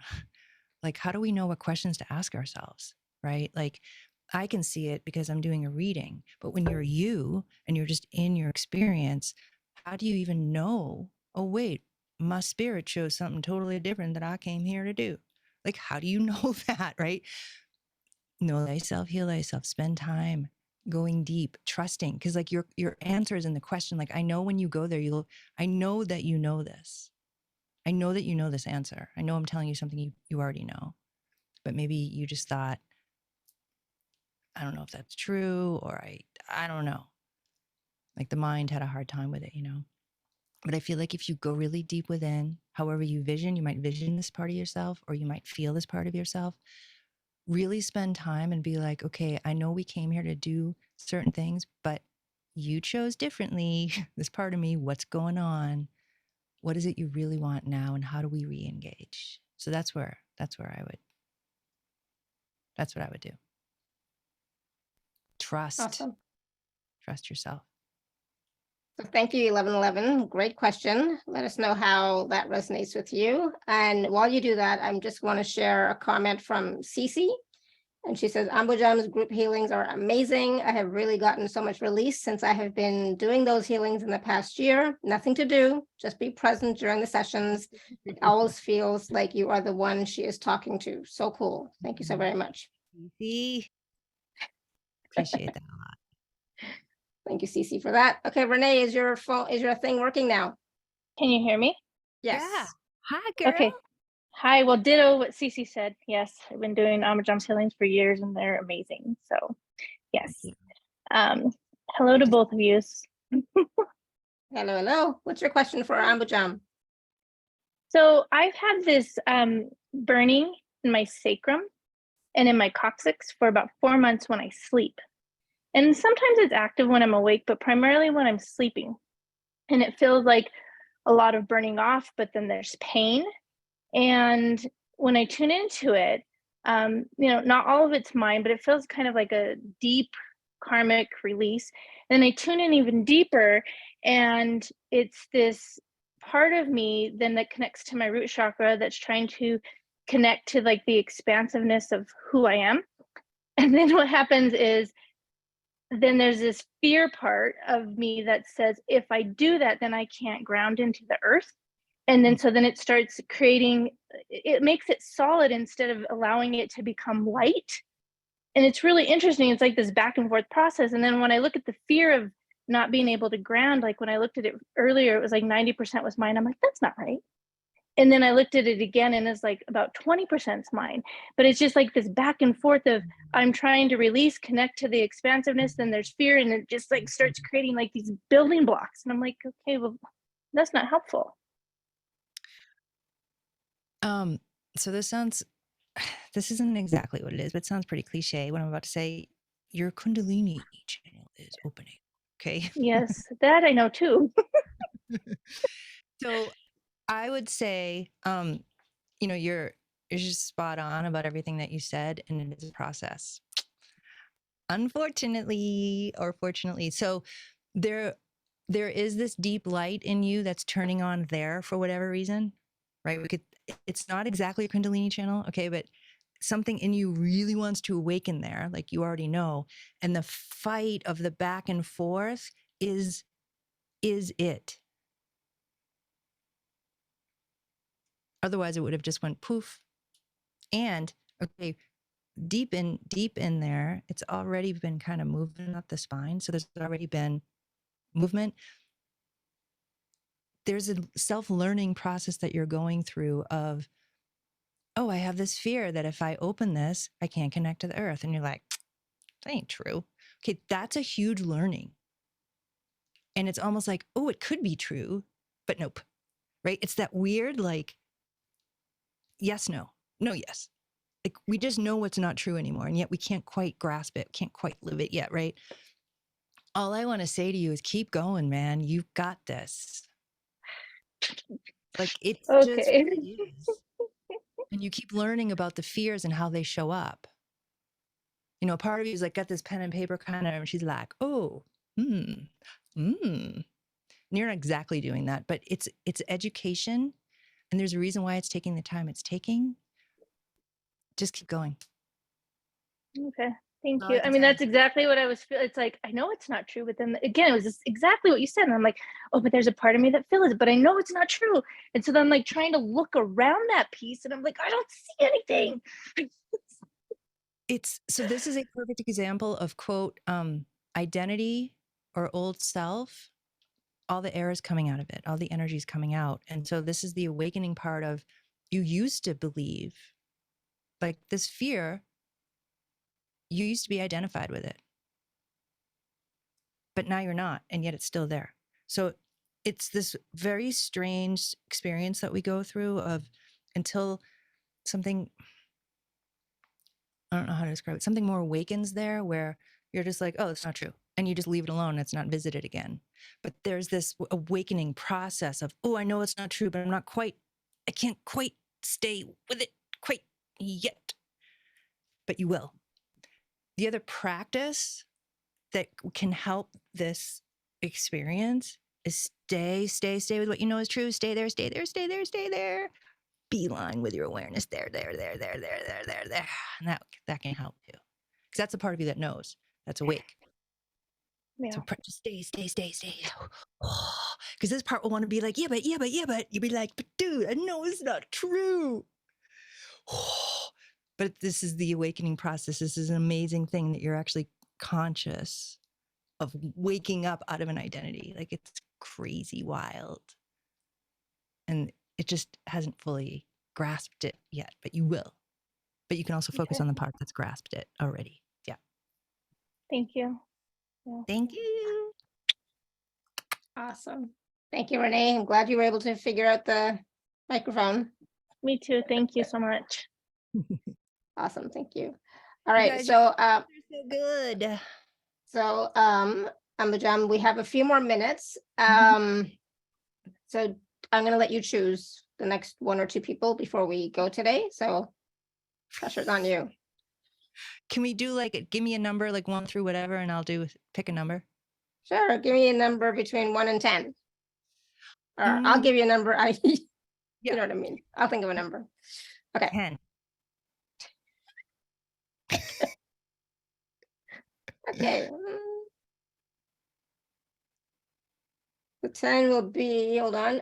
like, how do we know what questions to ask ourselves, right? Like, I can see it because I'm doing a reading, but when you're you and you're just in your experience, how do you even know, oh, wait, my spirit chose something totally different that I came here to do? Like, how do you know that, right? Know thyself, heal thyself, spend time going deep, trusting, because like your answer is in the question. Like, I know when you go there, I know that you know this. I know that you know this answer. I know I'm telling you something you already know, but maybe you just thought, I don't know if that's true, or I don't know. Like the mind had a hard time with it, But I feel like if you go really deep within, however you might vision this part of yourself, or you might feel this part of yourself, really spend time and be like, okay, I know we came here to do certain things, but you chose differently. This part of me, what's going on? What is it you really want now? And how do we re-engage? So that's what I would do. Trust yourself. So thank you, 1111. Great question. Let us know how that resonates with you. And while you do that, I just want to share a comment from Cece. And she says, Ambujam's group healings are amazing. I have really gotten so much release since I have been doing those healings in the past year. Nothing to do, just be present during the sessions. It always feels like you are the one she is talking to. So cool. Thank you so very much. Cece. Appreciate that a lot. Thank you, Cece, for that. Okay, Renee, is your thing working now? Can you hear me? Yes. Yeah. Hi, girl. Okay. Hi. Well, ditto what Cece said. Yes, I've been doing Ambujam's healings for years, and they're amazing. So, yes. Hello to both of you. Hello. What's your question for Ambujam? So I've had this burning in my sacrum and in my coccyx for about 4 months when I sleep. And sometimes it's active when I'm awake, but primarily when I'm sleeping. And it feels like a lot of burning off, but then there's pain. And when I tune into it, not all of it's mine, but it feels kind of like a deep karmic release. And I tune in even deeper, and it's this part of me then that connects to my root chakra that's trying to connect to like the expansiveness of who I am. And then what happens is then there's this fear part of me that says, if I do that, then I can't ground into the earth. And then so then it starts creating, it makes it solid instead of allowing it to become light. And it's really interesting. It's like this back and forth process. And then when I look at the fear of not being able to ground, like when I looked at it earlier, it was like 90% was mine. I'm like, that's not right. And then I looked at it again and it's like about 20% is mine. But it's just like this back and forth of I'm trying to release, connect to the expansiveness, then there's fear, and it just like starts creating like these building blocks. And I'm like, okay, well, that's not helpful. So this isn't exactly what it is, but it sounds pretty cliche. What I'm about to say, your Kundalini channel is opening. Okay. Yes, that I know too. So I would say, you're just spot on about everything that you said, and it is a process. Unfortunately, or fortunately, so there is this deep light in you that's turning on there for whatever reason, right? It's not exactly a Kundalini channel, okay, but something in you really wants to awaken there, like you already know, and the fight of the back and forth is it. Otherwise, it would have just went poof. And okay, deep in there, it's already been kind of moving up the spine. So there's already been movement. There's a self-learning process that you're going through of, oh, I have this fear that if I open this, I can't connect to the earth. And you're like, that ain't true. Okay, that's a huge learning. And it's almost like, oh, it could be true, but nope, right? It's that weird, like, yes, no, no, yes. Like we just know what's not true anymore. And yet we can't quite grasp it, can't quite live it yet, right? All I want to say to you is keep going, man. You've got this. Like it's just Okay. what it is. And you keep learning about the fears and how they show up. A part of you is like got this pen and paper kind of, and she's like, oh, And you're not exactly doing that, but it's education. And there's a reason why it's taking the time it's taking. Just keep going. Okay. Thank All you. I I can mean, tell that's you. exactly what I was feeling. It's like, I know it's not true, but then again, it was just exactly what you said. And I'm like, oh, but there's a part of me that feels it, but I know it's not true. And so then I'm like trying to look around that piece and I'm like, I don't see anything. So this is a perfect example of quote, identity or old self. All the air is coming out of it. All the energy is coming out. And so this is the awakening part of you used to believe like this fear, you used to be identified with it, but now you're not. And yet it's still there. So it's this very strange experience that we go through of until something, I don't know how to describe it, something more awakens there where you're just like, oh, it's not true. And you just leave it alone. It's not visited again. But there's this awakening process of, oh, I know it's not true, but I can't quite stay with it quite yet. But you will. The other practice that can help this experience is stay with what you know is true. Stay there. Beeline with your awareness there. And that can help too. Because that's the part of you that knows, that's awake. Yeah. So just stay. Because this part will want to be like, yeah, but you'll be like, but dude, I know it's not true. But this is the awakening process. This is an amazing thing that you're actually conscious of waking up out of an identity. Like it's crazy wild. And it just hasn't fully grasped it yet, but you will. But you can also focus Okay. on the part that's grasped it already. Yeah. Thank you. Yeah. Thank you. Awesome. Thank you, Renee. I'm glad you were able to figure out the microphone. Me too. Thank you so much. Awesome. Thank you. All right. guys, So, They're so good. Ambujam, we have a few more minutes. So I'm going to let you choose the next one or two people before we go today. So pressure's on you. Can we do give me a number, like 1 through whatever, and I'll pick a number? Sure. Give me a number between 1 and 10. Or I'll give you a number. You know what I mean? I'll think of a number. Okay. 10. Okay. The 10 will be, hold on,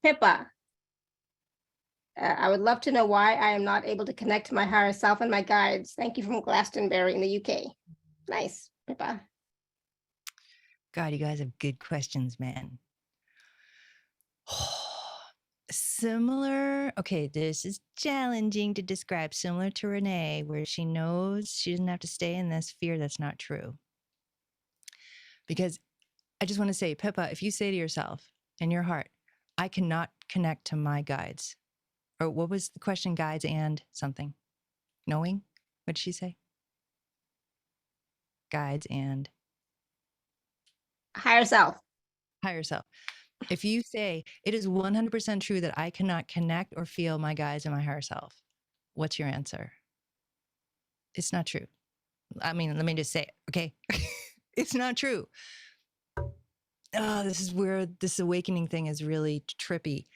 Pippa. I would love to know why I am not able to connect to my higher self and my guides. Thank you from Glastonbury in the UK. Nice, Pippa. God, you guys have good questions, man. Similar, okay, this is challenging to describe, similar to Renee, where she knows she doesn't have to stay in this fear that's not true. Because I just want to say, Pippa, if you say to yourself in your heart, I cannot connect to my guides, or what was the question, guides and something? Knowing? What did she say? Guides and Higher self. higher self. If you say it is 100% true that I cannot connect or feel my guides and my higher self, what's your answer? It's not true. I mean, let me just say it, okay? It's not true. Oh, this is where this awakening thing is really trippy.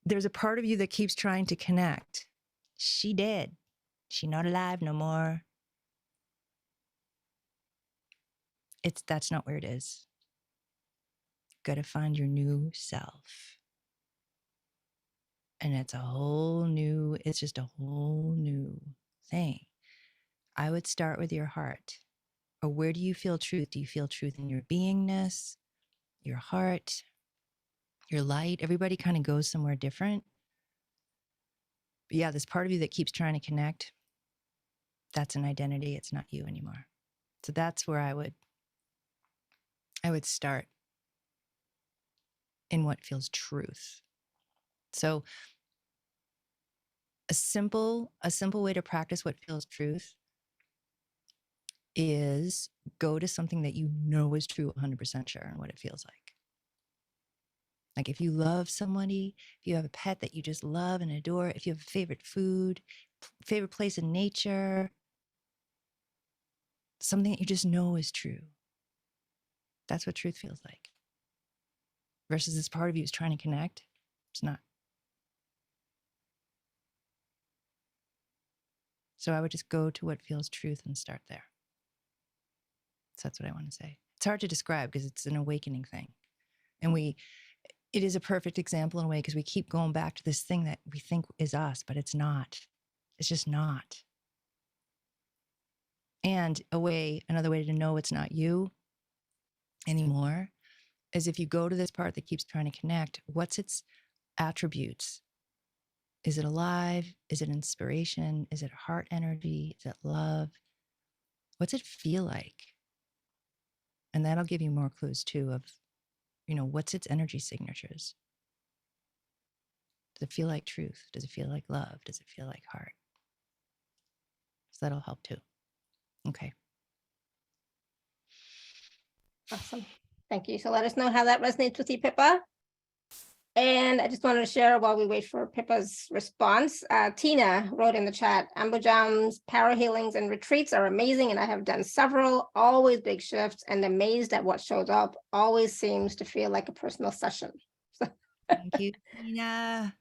There's a part of you that keeps trying to connect. She dead. She not alive no more. That's not where it is. Got to find your new self. And it's just a whole new thing. I would start with your heart. Or where do you feel truth? Do you feel truth in your beingness, your heart, your light? Everybody kind of goes somewhere different. But yeah, this part of you that keeps trying to connect, that's an identity. It's not you anymore. So that's where I would start in what feels truth. So a simple way to practice what feels truth is go to something that you know is true 100% sure and what it feels like. Like if you love somebody, if you have a pet that you just love and adore, if you have a favorite food, favorite place in nature, something that you just know is true. That's what truth feels like. Versus this part of you is trying to connect. It's not. So I would just go to what feels truth and start there. So that's what I want to say. It's hard to describe because it's an awakening thing. And it is a perfect example in a way because we keep going back to this thing that we think is us, but it's not. It's just not. And another way to know it's not you anymore is if you go to this part that keeps trying to connect, what's its attributes? Is it alive? Is it inspiration? Is it heart energy? Is it love? What's it feel like? And that'll give you more clues too of, what's its energy signatures? Does it feel like truth? Does it feel like love? Does it feel like heart? So that'll help too. Okay. Awesome. Thank you. So let us know how that resonates with you, Pippa. And I just wanted to share while we wait for Pippa's response. Tina wrote in the chat, Ambujam's power healings and retreats are amazing, and I have done several, always big shifts, and amazed at what shows up. Always seems to feel like a personal session. Thank you, Tina.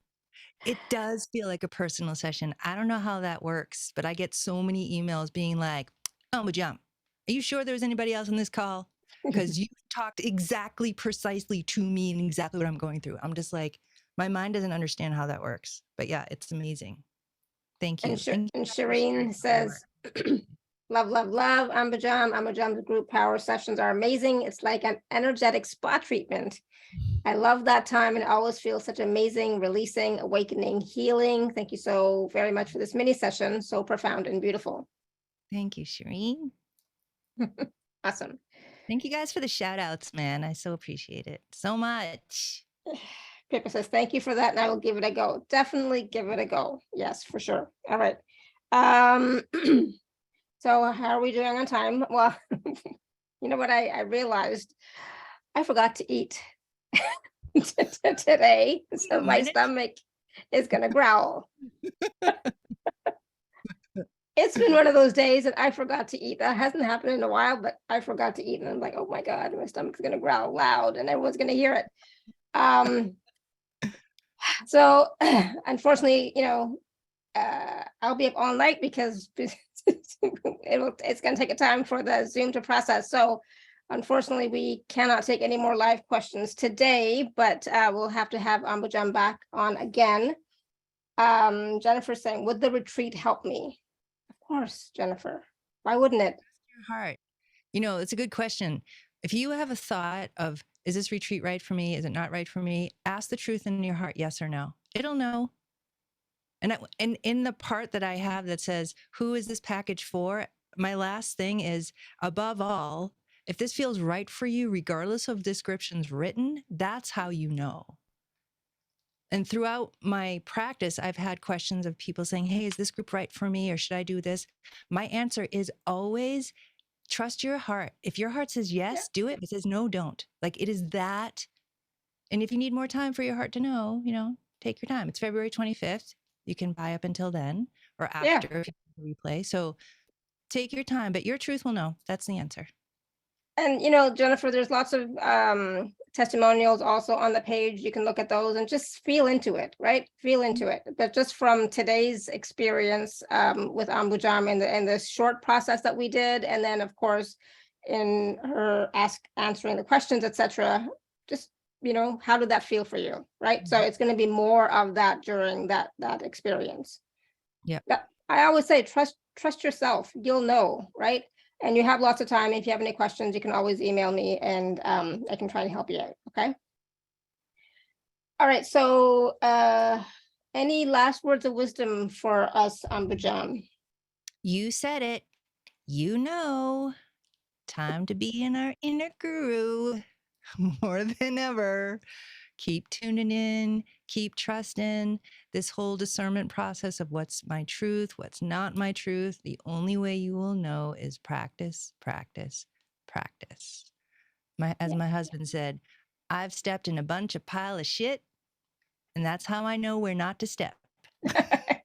It does feel like a personal session. I don't know how that works, but I get so many emails being like, Ambujam, are you sure there was anybody else on this call? Because you talked exactly, precisely to me and exactly what I'm going through. I'm just like, my mind doesn't understand how that works. But yeah, it's amazing. Thank you. And Shireen says, love, love, love, Ambujam. Ambujam's group power sessions are amazing. It's like an energetic spa treatment. I love that time and always feel such amazing, releasing, awakening, healing. Thank you so very much for this mini session. So profound and beautiful. Thank you, Shireen. Awesome. Thank you guys for the shout outs, man. I so appreciate it so much. Pippa says, thank you for that. And I will give it a go. Definitely give it a go. Yes, for sure. All right. So how are we doing on time? Well, you know what I realized? I forgot to eat today. So my stomach is going to growl. It's been one of those days that I forgot to eat. That hasn't happened in a while, but I forgot to eat. And I'm like, oh my God, my stomach's going to growl loud and everyone's going to hear it. So unfortunately, I'll be up all night because it's going to take a time for the Zoom to process. So Unfortunately, we cannot take any more live questions today, but we'll have to have Ambujam back on again. Jennifer saying, would the retreat help me? Of course, Jennifer. Why wouldn't it? Your heart. You know, it's a good question. If you have a thought of, is this retreat right for me? Is it not right for me? Ask the truth in your heart, yes or no. It'll know. And in the part that I have that says, who is this package for? My last thing is, above all, if this feels right for you, regardless of descriptions written, that's how you know. And throughout my practice, I've had questions of people saying, hey, is this group right for me? Or should I do this? My answer is always trust your heart. If your heart says yes, do it. If it says no, don't. Like, it is that. And if you need more time for your heart to know, you know, take your time. It's February 25th. You can buy up until then or after if you have the replay. So take your time, but your truth will know. That's the answer. And, you know, Jennifer, there's lots of testimonials also on the page. You can look at those and just feel into it, right? Feel into it. But just from today's experience with Ambujam and the short process that we did, and then, of course, in her answering the questions, etc., just, you know, how did that feel for you, right? So it's going to be more of that during that experience. Yeah. I always say, trust yourself. You'll know, right? And you have lots of time. If you have any questions, you can always email me and I can try to help you out. Okay. All right. So any last words of wisdom for us, Ambujam? You said it. You know, time to be in our inner guru more than ever. Keep tuning in, keep trusting this whole discernment process of what's my truth, what's not my truth. The only way you will know is practice, practice, practice. As my husband said, I've stepped in a bunch of pile of shit, and that's how I know where not to step. Right?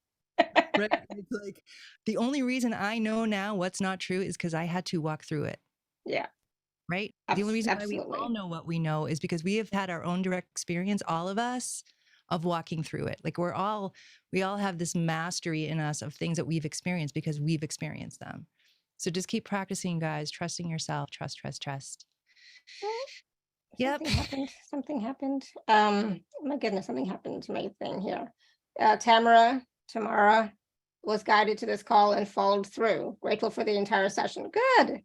It's like the only reason I know now what's not true is because I had to walk through it. Yeah. Right? The only reason why we Absolutely. all know what we know is because we have had our own direct experience, all of us, of walking through it. Like we all have this mastery in us of things that we've experienced because we've experienced them. So just keep practicing, guys, trusting yourself, trust. Yep. Something happened. My goodness, something happened to my thing here. Tamara was guided to this call and followed through. Grateful for the entire session. Good.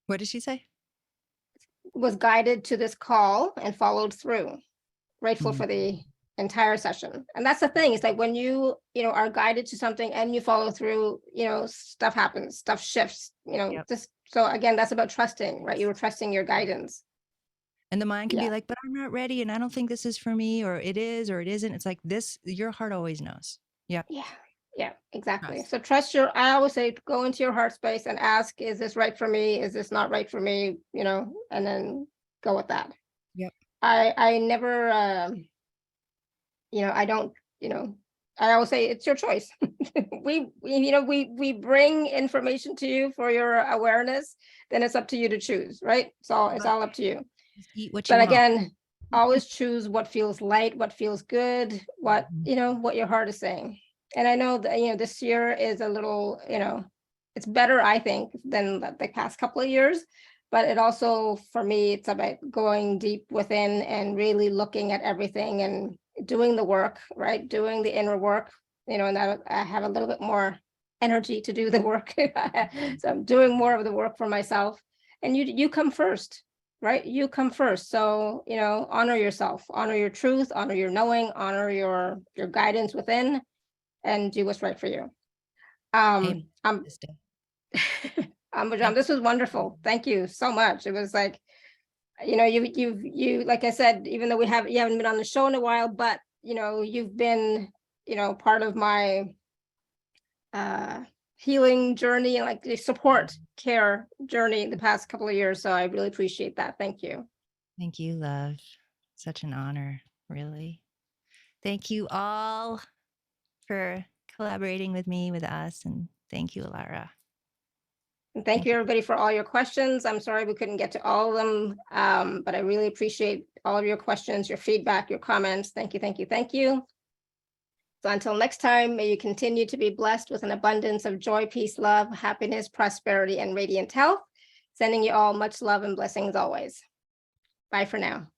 What did she say? Was guided to this call and followed through. Grateful for the entire session. And that's the thing. It's like when you know, are guided to something and you follow through, you know, stuff happens, stuff shifts, you know, just so again, that's about trusting, right? You were trusting your guidance. And the mind can be like, but I'm not ready and I don't think this is for me, or it is or it isn't. It's like this, your heart always knows. Yeah. Yeah, exactly. So trust I always say, go into your heart space and ask, is this right for me? Is this not right for me? You know, and then go with that. Yep. I never, you know, I don't, you know, I always say it's your choice. we bring information to you for your awareness, then it's up to you to choose, right? It's all up to you. Just eat what you But want. again, always choose what feels light, what feels good, what, you know, what your heart is saying. And I know that, you know, this year is a little, you know, it's better, I think, than the past couple of years. But it also, for me, it's about going deep within and really looking at everything and doing the work, right? Doing the inner work, you know, and that I have a little bit more energy to do the work. So I'm doing more of the work for myself. And you come first, right? You come first. So, you know, honor yourself, honor your truth, honor your knowing, honor your guidance within, and do what's right for you. Ambujam, this was wonderful. Thank you so much. It was like, you know, you like I said, even though you haven't been on the show in a while, but you know, you've been, you know, part of my healing journey and like the support care journey the past couple of years. So I really appreciate that. Thank you. Thank you, love. Such an honor, really. Thank you all for collaborating with me, with us, and thank you, Alara. And thank you, everybody, for all your questions. I'm sorry we couldn't get to all of them, but I really appreciate all of your questions, your feedback, your comments. Thank you, thank you, thank you. So until next time, may you continue to be blessed with an abundance of joy, peace, love, happiness, prosperity, and radiant health. Sending you all much love and blessings always. Bye for now.